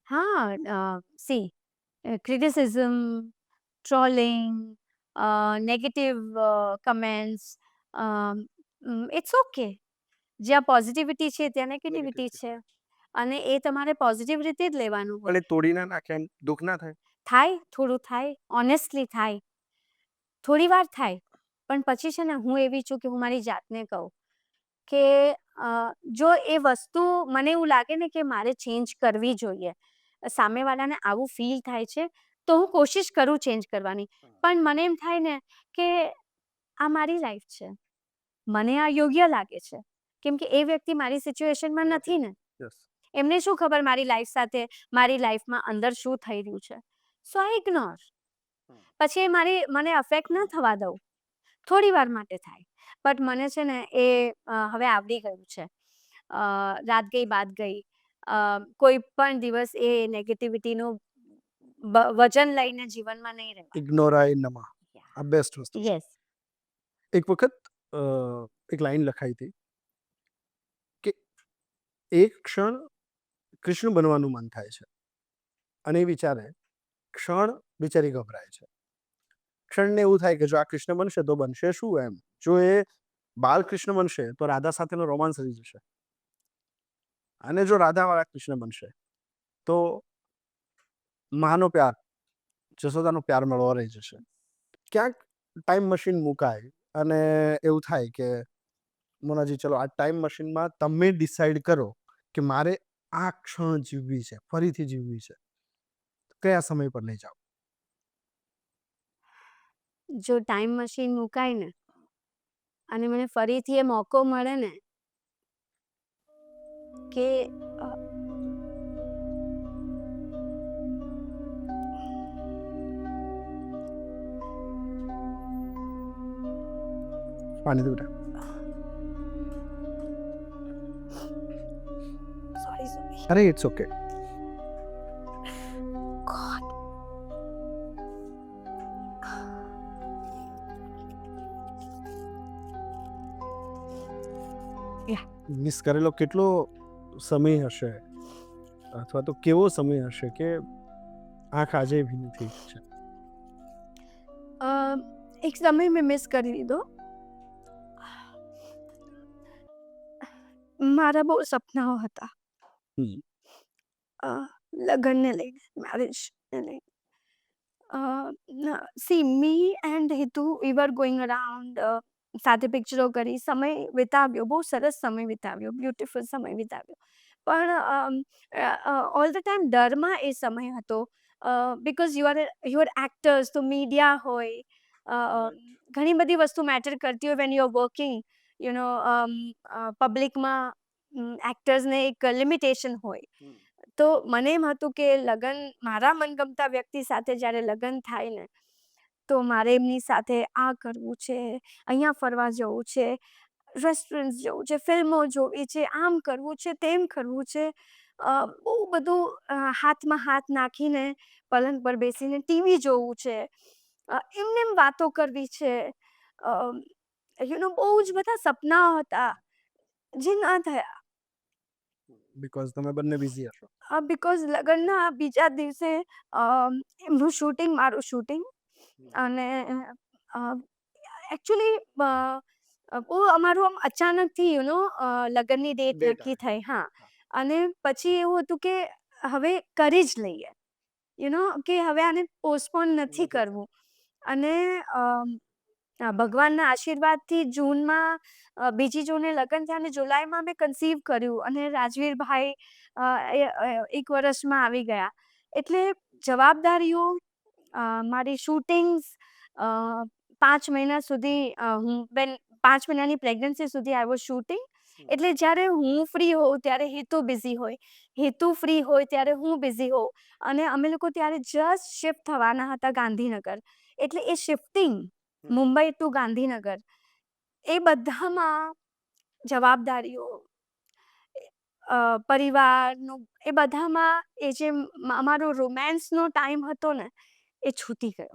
હા, see criticism, trolling, negative comments, it's okay. જ્યાં પોઝિટિવિટી છે ત્યાં નેગેટિવિટી છે, અને એ તમારે પોઝિટિવ રીતે જ લેવાનું હોય. પણ એ તોડી ના નાખે, એમ દુઃખ ના થાય? થાય, થોડું થાય, ઓનેસ્ટલી થાય, થોડી વાર થાય, પણ પછી છે ને હું એવી છું કે હું મારી જાતને કહું કે જો એ વસ્તુ મને એવું લાગે ને કે મારે ચેન્જ કરવી જોઈએ, સામેવાળાને આવું ફીલ થાય છે તો હું કોશિશ કરું ચેન્જ કરવાની, પણ મને એમ થાય ને કે આ મારી લાઈફ છે, મને આ યોગ્ય લાગે છે, કેમ કે એ વ્યક્તિ મારી સિચ્યુએશનમાં નથી ને. યસ. એમને શું ખબર મારી લાઈફ સાથે, મારી લાઈફમાં અંદર શું થઈ રહ્યું છે. સો આઈ ઇગ્નોર. પછી મને અફેક્ટ ન થવા દઉં, થોડી વાર માટે થાય, બટ મને છે ને એ હવે આવડી ગયું છે. રાત ગઈ બાત ગઈ. કોઈ પણ દિવસ એ નેગેટિવિટીનું વજન લઈને જીવનમાં નહીં રહેવા. ઇગ્નોરાય નમઃ, આ બેસ્ટ વસ્તુ છે. યસ. એક વખત એક લાઈન લખાઈ હતી કે એક ક્ષણ કૃષ્ણ બનવાનું મન થાય છે, અને એ વિચારે ક્ષણ બિચારી ગભરાય છે. ક્ષણને એવું થાય કે જો આ કૃષ્ણ બનશે તો બનશે શું? એમ જો એ બાલકૃષ્ણ બનશે તો રાધા સાથેનો રોમાન્સ રહી જશે, અને જો રાધાવાળા કૃષ્ણ બનશે તો માનો પ્યાર, જશોદાનો પ્યાર મળવા રહી જશે. ક્યાંક ટાઈમ મશીન મુકાય અને એવું થાય કે મોનાજી ચલો આ ટાઈમ મશીનમાં તમે ડિસાઈડ કરો કે મારે આ ક્ષણ જીવવી છે, ફરીથી જીવવી છે, કયા સમય પર લઈ જાઓ? જો ટાઈમ મશીન મુકાય ને અને મને ફરીથી એ મોકો મળે ને કે પાણી દો બેટા. સોરી અરે ઇટ્સ ઓકે. ગોડ. મિસ કરેલો કેટલો સમય હશે, અથવા તો કેવો સમય હશે કે આંખ આજે ભીની થઈ છે? એક સમય મેં મિસ કરી લીધો. મારા બહુ સપનાઓ હતા, લગ્નને લઈને, મેરેજને લઈને. See me and Hitu we were going around, સાથે પિક્ચરો કરી, સમય વિતાવ્યો, બહુ સરસ સમય વિતાવ્યો, બ્યુટીફુલ સમય વિતાવ્યો, પણ ઓલ ધ ટાઈમ ડરમાં એ સમય હતો, બિકોઝ યુ આર એક્ટર્સ, તો મીડિયા હોય, ઘણી બધી વસ્તુ મેટર કરતી હોય વેન યુ આર વર્કિંગ, પબ્લિકમાં એક્ટર્સને એક લિમિટેશન હોય. તો મને એમ હતું કે લગ્ન, મારા મનગમતા વ્યક્તિ સાથે જ્યારે લગ્ન થાય ને તો મારે એમની સાથે આ કરવું છે, અહીંયા ફરવા જવું છે, રેસ્ટોરન્ટ જવું છે, ફિલ્મો જોવી છે, આમ કરવું છે, તેમ કરવું છે, બહુ બધું હાથમાં હાથ નાખીને પલંગ પર બેસીને ટીવી જોવું છે, એમને એમ વાતો કરવી છે, બહુ જ બધા સપનાઓ હતા જે ના થયા. બીકોઝ તમે બંને બિઝી હશો. બિકોઝ લગ્નના બીજા દિવસે એમનું શૂટિંગ, મારું શૂટિંગ, અને એકચ્યુઅલી બહુ અમારું આમ અચાનકથી લગ્નની ડેટ Date નક્કી આવી. થઈ. હા, અને પછી એવું હતું કે હવે કરી જ લઈએ, કે હવે આને પોસ્ટપોન નથી કરવું. અને ભગવાનના આશીર્વાદથી જૂનમાં, બીજી જૂને લગ્ન થયા અને જુલાઈમાં મેં કન્સીવ કર્યું, અને રાજવીરભાઈ એક વર્ષમાં આવી ગયા. એટલે જવાબદારીઓ, મારી શૂટિંગ્સ, 5 મહિના સુધી હું 5 મહિનાની પ્રેગ્નન્સી સુધી આઈ વોઝ શૂટિંગ. એટલે જ્યારે હું ફ્રી હોઉં ત્યારે હિતુ બિઝી હોય, હિતુ ફ્રી હોય ત્યારે હું બિઝી હોઉં, અને અમે લોકો ત્યારે જસ્ટ શિફ્ટ થવાના હતા ગાંધીનગર. એટલે એ શિફ્ટિંગ મુંબઈ ટુ ગાંધીનગર એ બધામાં જવાબદારીઓ પરિવારનું એ બધામાં એ જે અમારો રોમેન્સનો ટાઈમ હતો ને એ છૂટી ગયો.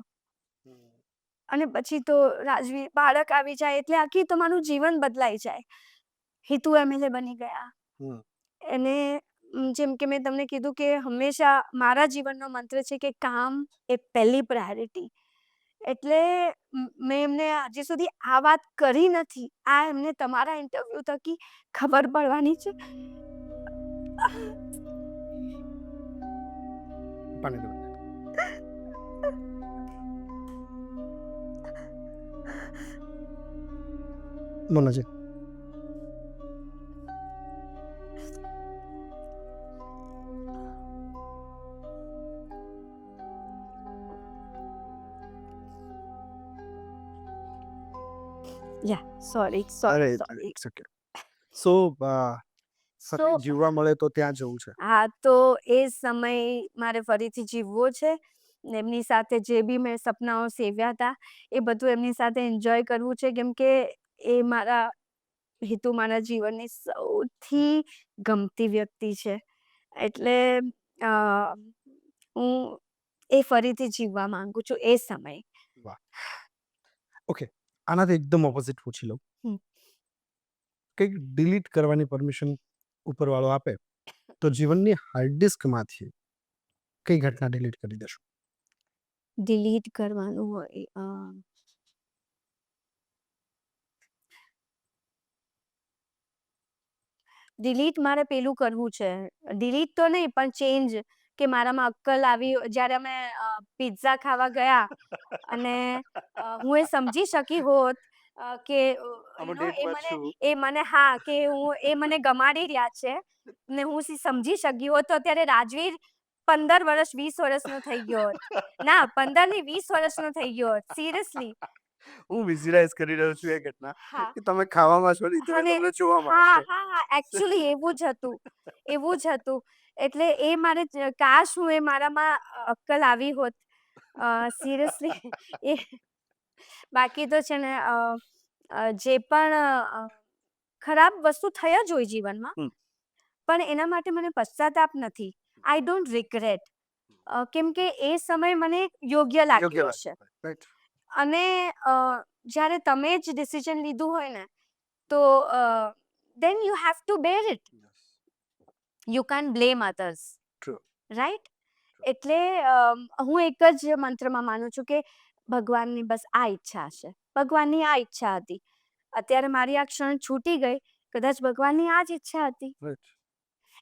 અને પછી તો રાજવી બાળક આવી જાય એટલે આખી તમારું જીવન બદલાઈ જાય. હિતુ એમએલએ બની ગયા. એને જેમ કે મેં તમને કીધું કે હંમેશા મારા જીવનનો મંત્ર છે કે કામ એ પહેલી પ્રાયોરિટી. એટલે મેં એમને હજી સુધી આ વાત કરી નથી. આ એમને તમારા ઇન્ટરવ્યુ થકી ખબર પડવાની છે. પાણી દો. મોનાજી, Yeah, sorry. અરે it's okay. સો ફરી જીવવા મળે તો ત્યાં જવું છે. હા, તો એ સમય મારે ફરીથી જીવવો છે. ને એમની સાથે જે બી મેં સપનાઓ સેવ્યા હતા એ બધું એમની સાથે એન્જોય કરવું છે, કેમ કે એ મારા હિતુ મારા જીવનની સૌથી ગમતી વ્યક્તિ છે. એટલે હું એ ફરીથી જીવવા માંગુ છું એ સમય. વાહ. ઓકે, આનાથી એકદમ ઓપોઝિટ પૂછી લઉં. કંઈક ડિલીટ કરવાની પરમિશન ઉપરવાળો આપે તો જીવનની હાર્ડ ડિસ્કમાંથી કઈ ઘટના ડિલીટ કરી દેશો? ડિલીટ કરવાનું હોય ડિલીટ મારે પેલું કરવું છે. ડિલીટ તો નહીં પણ ચેન્જ, કે મારામાં અક્કલ આવી જ્યારે અમે પિઝા ખાવા ગયા અને હું એ સમજી શકી હોત કે એ મને હા કે એ મને ગમાડી રહ્યા છે ને હું સમજી શકી હોત તો અત્યારે રાજવીર 15 વર્ષ 20 વર્ષનો થઈ ગયો હોત. ના, 15 નહીં 20 વર્ષનો થઈ ગયો હોત. સિરિયસલી. હું વિઝ્યુઅલાઇઝ કરી રહ્યો છું એ ઘટના હા. કે તમે ખાવામાં છો ને અને તમને જોવામાં હા આવશે. હા હા એકચ્યુઅલી એવું જ હતું. એટલે એ મારે કાશ હું એ મારામાં અક્કલ આવી હોત. સિરિયસલી. એ બાકી તો છે ને જે પણ ખરાબ વસ્તુ થઈ જ હોય જીવનમાં, પણ એના માટે મને પશ્ચાતાપ નથી. I don't regret. કેમ કે એ સમય મને યોગ્ય લાગ્યો છે. રાઈટ. અને જ્યારે તમે જ ડિસિઝન લીધું હોય ને તો then you have to bear it. You can't blame others. True. Right? એટલે હું એક જ મંત્રમાં માનું છું કે ભગવાનની બસ આ ઈચ્છા હશે. ભગવાનની આ ઈચ્છા હતી. અત્યારે મારી આ ક્ષણ છૂટી ગઈ, કદાચ ભગવાનની આ જ ઈચ્છા હતી. રાઈટ.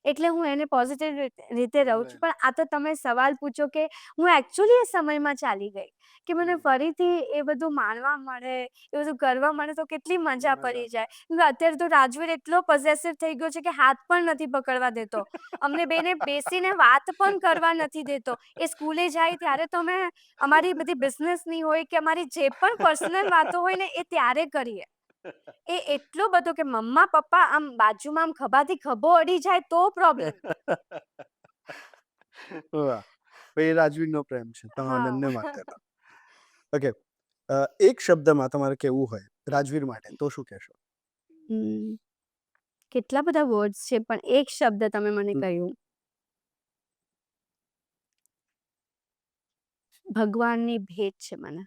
એટલે હું એને પોઝિટિવ રીતે રહું છું. પણ આ તો તમે સવાલ પૂછો કે હું એકચ્યુઅલી એ સમયમાં ચાલી ગઈ કે મને ફરીથી એ બધું માણવા મળે, એ બધું કરવા મળે તો કેટલી મજા પડી જાય. અત્યારે તો રાજવીર એટલો પોઝેસિવ થઈ ગયો છે કે હાથ પણ નથી પકડવા દેતો. અમને બેને બેસીને વાત પણ કરવા નથી દેતો. એ સ્કૂલે જાય ત્યારે તો અમે અમારી બધી બિઝનેસની હોય કે અમારી જે પણ પર્સનલ વાતો હોય ને એ ત્યારે કરીએ. એ એટલો બધો કે મમ્મા પપ્પા આમ બાજુમાં આમ ખભાથી ખભો અડી જાય તો પ્રોબ્લેમ. વાહ. તો એ રાજવીરનો પ્રેમ છે તમારા બંને માટેનો. ઓકે, એક શબ્દમાં તમારે કહેવું હોય રાજવીર માટે તો શું કહેશો? કેટલા બધા વર્ડ્સ છે પણ એક શબ્દ તમે મને કહ્યું. ભગવાનની ભેટ છે મને,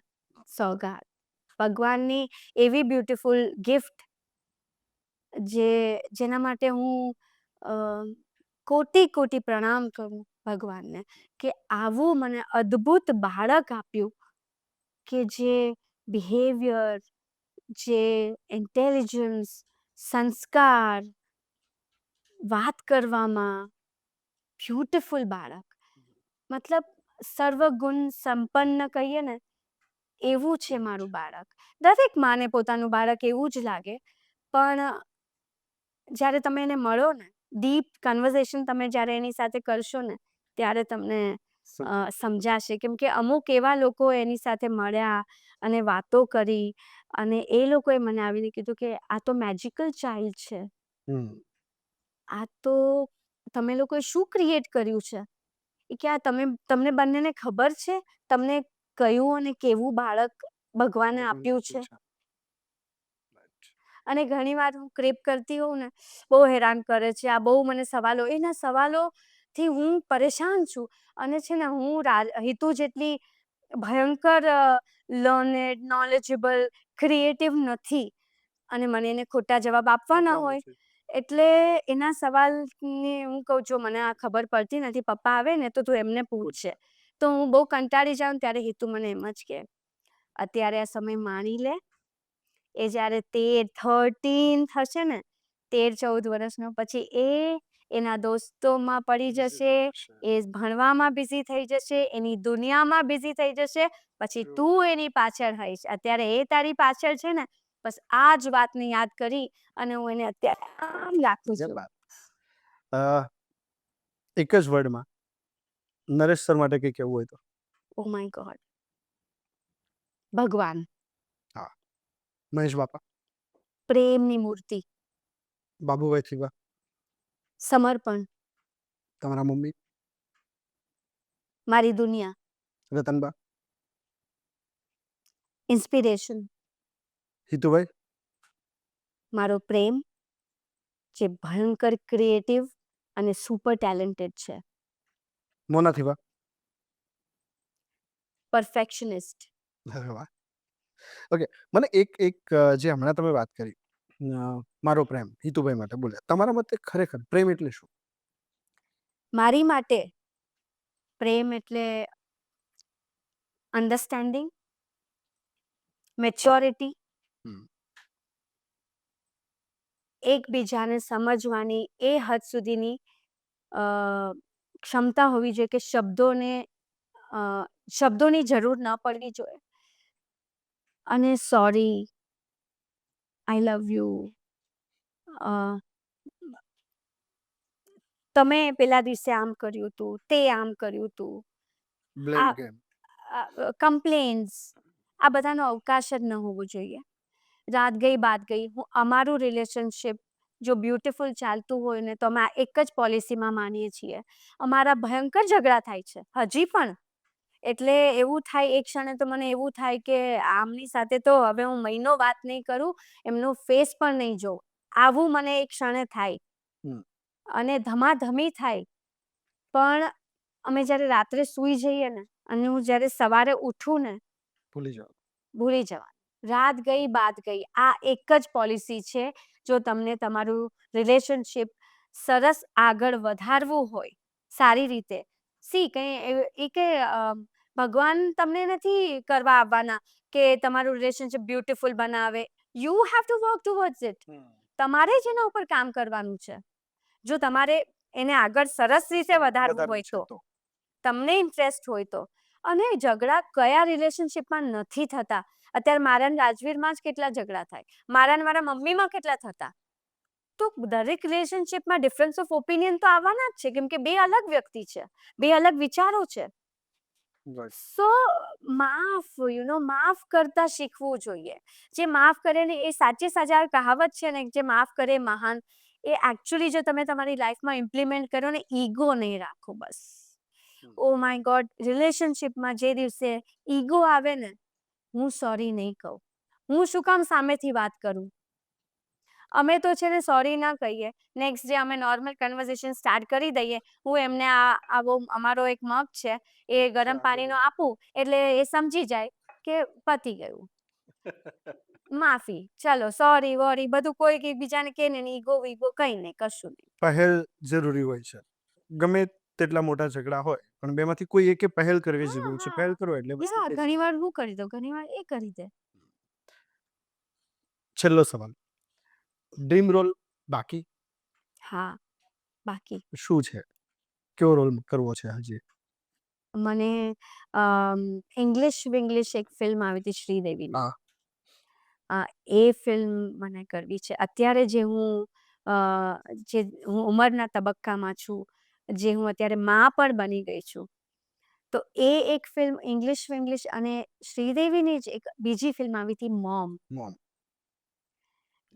સોગાદ. ભગવાનની એવી બ્યુટીફુલ ગિફ્ટ જેના માટે હું કોટી પ્રણામ કરું ભગવાનને કે આવું મને અદ્ભુત બાળક આપ્યું કે જે બિહેવિયર, જે ઇન્ટેલિજન્સ, સંસ્કાર, વાત કરવામાં બ્યુટીફુલ બાળક. મતલબ સર્વગુણ સંપન્ન કહીએ ને એવું છે મારું બાળક. દરેક માને પોતાનું બાળક એવું જ લાગે, પણ જ્યારે તમે એને મળો ને, ડીપ કન્વર્ઝેશન તમે જ્યારે એની સાથે કરશો ને ત્યારે તમને સમજાશે. કેમ કે અમુક એવા લોકો એની સાથે મળ્યા અને વાતો કરી અને એ લોકોએ મને આવીને કીધું કે આ તો મેજિકલ ચાઇલ્ડ છે. આ તો તમે લોકોએ શું ક્રિએટ કર્યું છે? કે આ તમને બંનેને ખબર છે? તમને કયું અને કેવું બાળક ભગવાને આપ્યું છે. અને ઘણીવાર હું ક્રેપ કરતી હોઉં ને, બહુ હેરાન કરે છે આ બહુ મને સવાલો, એના સવાલોથી હું પરેશાન છું. અને છે ને હું હિતુ જેટલી ભયંકર લર્નેડ, નોલેજેબલ, ક્રિએટિવ નથી, અને મને એને ખોટા જવાબ આપવાના હોય એટલે એના સવાલને હું કહું, જો મને આ ખબર પડતી નથી, પપ્પા આવે ને તો તું એમને પૂછશે. તો હું બહુ કંટાળી જાઉં ને ત્યારે હિતુ મને એમ જ કહે, અત્યારે આ સમય માણી લે, એ જ્યારે 13 થશે ને, 13-14 વર્ષનો, પછી એના દોસ્તોમાં પડી જશે, એ ભણવામાં બિઝી થઈ જશે, એની દુનિયામાં બિઝી થઈ જશે, પછી તું એની પાછળ હઈશ. અત્યારે એ તારી પાછળ છે ને, બસ આ જ વાતને યાદ કરી અને હું એને અત્યારે આમ રાખું છું. એક જ વર્ડમાં નરેશ સર માટે કંઈ કહેવું હોય તો? ઓ માય ગોડ, ભગવાન. હા. મહેશ બાપા? પ્રેમની મૂર્તિ. બાબુભાઈ થીવા? સમર્પણ. તમારા મમ્મી? મારી દુનિયા. રતનબા? ઇન્સ્પિરેશન. હિતુભાઈ? મારો પ્રેમ, જે ભયંકર ક્રિએટિવ અને સુપર ટેલેન્ટેડ છે. મોના થીવા? પરફેક્શનિસ્ટ. વાહ. ઓકે, મને એક જે હમણાં તમે વાત કરી, મારો પ્રેમ હિતુભાઈ માટે બોલ્યા, તમારા મતે ખરેખર પ્રેમ એટલે શું? મારી માટે પ્રેમ એટલે અન્ડરસ્ટેન્ડિંગ, મેચ્યોરિટી, એકબીજાને સમજવાની એ હદ સુધીની ક્ષમતા હોવી જોઈએ કે શબ્દોની જરૂર ન પડવી જોઈએ. અને સોરી, આઈ લવ યુ, તમે પેલા દિવસે આમ કર્યું હતું, તે આમ કર્યું હતું, બ્લેમ ગેમ. કમ્પ્લેન્સ, આ બધાનો અવકાશ જ ન હોવો જોઈએ. રાત ગઈ બાત ગઈ. અમારું રિલેશનશિપ જો બ્યુટીફુલ ચાલતું હોય ને તો અમે એક જ પોલિસીમાં માનીએ છીએ. અમારા ભયંકર ઝઘડા થાય છે હજી પણ. એટલે એવું થાય, એક ક્ષણે તો મને એવું થાય કે આમની સાથે તો હવે હું મહિનો વાત નહીં કરું, એમનું ફેસ પણ નહીં જોઉં, આવું મને એક ક્ષણે થાય. અને ધમાધમી થાય. પણ અમે જ્યારે રાત્રે સૂઈ જઈએ ને અને હું જ્યારે સવારે ઉઠું ને, ભૂલી જવા. રાત ગઈ બાત ગઈ, આ એક જ પોલિસી છે. જો તમને તમારું રિલેશનશિપ સરસ આગળ વધારવું હોય સારી રીતે, કંઈ કે ભગવાન તમને નથી કરવા આવવાના કે તમારું રિલેશનશિપ બ્યુટીફુલ બનાવે. You have to work towards it. તમારે જ એના ઉપર કામ કરવાનું છે. જો તમારે એને આગળ સરસ રીતે વધારવું હોય તો, તમને ઇન્ટરેસ્ટ હોય તો. અને ઝઘડા કયા રિલેશનશિપમાં નથી થતા? અત્યારે મારા ને રાજવીરમાં જ કેટલા ઝઘડા થાય, મારા ને મારા મમ્મીમાં કેટલા થતા. તો દરેક રિલેશનશિપમાં ડિફરન્સ ઓફ ઓપિનિયન તો આવવાના જ છે, કેમ કે બે અલગ વ્યક્તિ છે, બે અલગ વિચારો છે. સો માફ કરતા શીખવું જોઈએ. જે માફ કરે ને, એ સાચા કહાવત છે ને, જે માફ કરે મહાન, એ એકચ્યુઅલી જો તમે તમારી લાઈફમાં ઇમ્પ્લિમેન્ટ કરો ને, ઈગો નહીં રાખો બસ. ઓ માય ગોડ, રિલેશનશિપમાં જે દિવસે ઈગો આવે ને, હું સોરી નહીં કહું. હું શું કામ સામેથી વાત કરું? અમે તો છે ને સોરી ના કહીએ, નેક્સ્ટ ડે અમે નોર્મલ કન્વર્ઝેશન સ્ટાર્ટ કરી દઈએ. હું એમને આવો અમારો એક મગ છે, એ ગરમ પાણીનો આપું એટલે એ સમજી જાય કે પતી ગયું, માફી, ચલો સોરી વોરી બધું કોઈ એકબીજાને કે ને, ઈગો વીગો કંઈ નહીં, કશું નહીં. પહેલ જરૂરી હોય છે. ગમે તેટલા મોટા ઝઘડા હોય પણ બેમાંથી કોઈ એકે પહેલ કરવી જરૂરી છે. પહેલ કરો એટલે બસ. ઘણી વાર હું કરી દઉં, ઘણી વાર એ કરી દે. છેલ્લો સવાલ, ડ્રીમ રોલ બાકી? હા, બાકી. શું છે? કેવો રોલ કરવો છે હજી? મને ઇંગ્લિશ એક ફિલ્મ આવી હતી શ્રીદેવીની, એ ફિલ્મ મને કરવી છે. અત્યારે જે હું ઉંમરના તબક્કામાં છું, જે હું અત્યારે મા પણ બની ગઈ છું, તો એ એક ફિલ્મ ઇંગ્લિશ અને શ્રીદેવીની જ એક બીજી ફિલ્મ આવી હતી મોમ.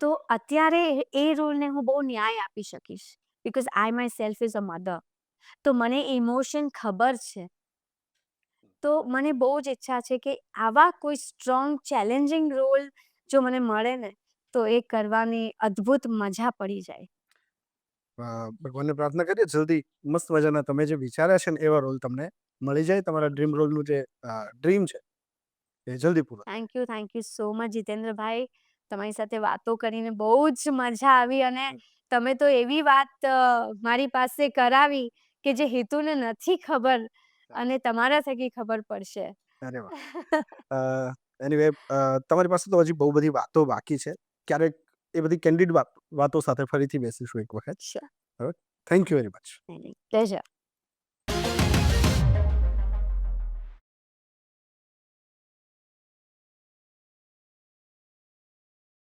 તો અત્યારે એ રોલને હું બહુ ન્યાય આપી શકીશ, because I my self is a mother. તો મને ઇમોશન ખબર છે. તો મને બહુ જ ઈચ્છા છે કે આવા કોઈ સ્ટ્રોંગ ચેલેન્જિંગ રોલ જો મને મળે ને તો એ કરવાની અદ્ભુત મજા પડી જાય. ભગવાનને પ્રાર્થના કરીએ જલ્દી મસ્ત મજાના તમે જે વિચાર્યા છે ને એવા રોલ તમને મળી જાય. તમારા ડ્રીમ રોલનું જે ડ્રીમ છે એ જલ્દી પૂરો થાય. Thank you so much જીતેન્દ્રભાઈ. તમારી સાથે વાતો કરીને બહુ જ મજા આવી અને તમે તો એવી વાત મારી પાસે કરાવી કે જે હેતુને નથી ખબર અને તમારા થકી ખબર પડશે. અરે વાહ. એનીવે તમારી પાસે તો હજી બહુ બધી વાતો બાકી છે. ક્યારેક એ બધી કેન્ડિડ વાતો સાથે ફરીથી બેસીશું એક વખત. Sure. Thank you very much. Pleasure.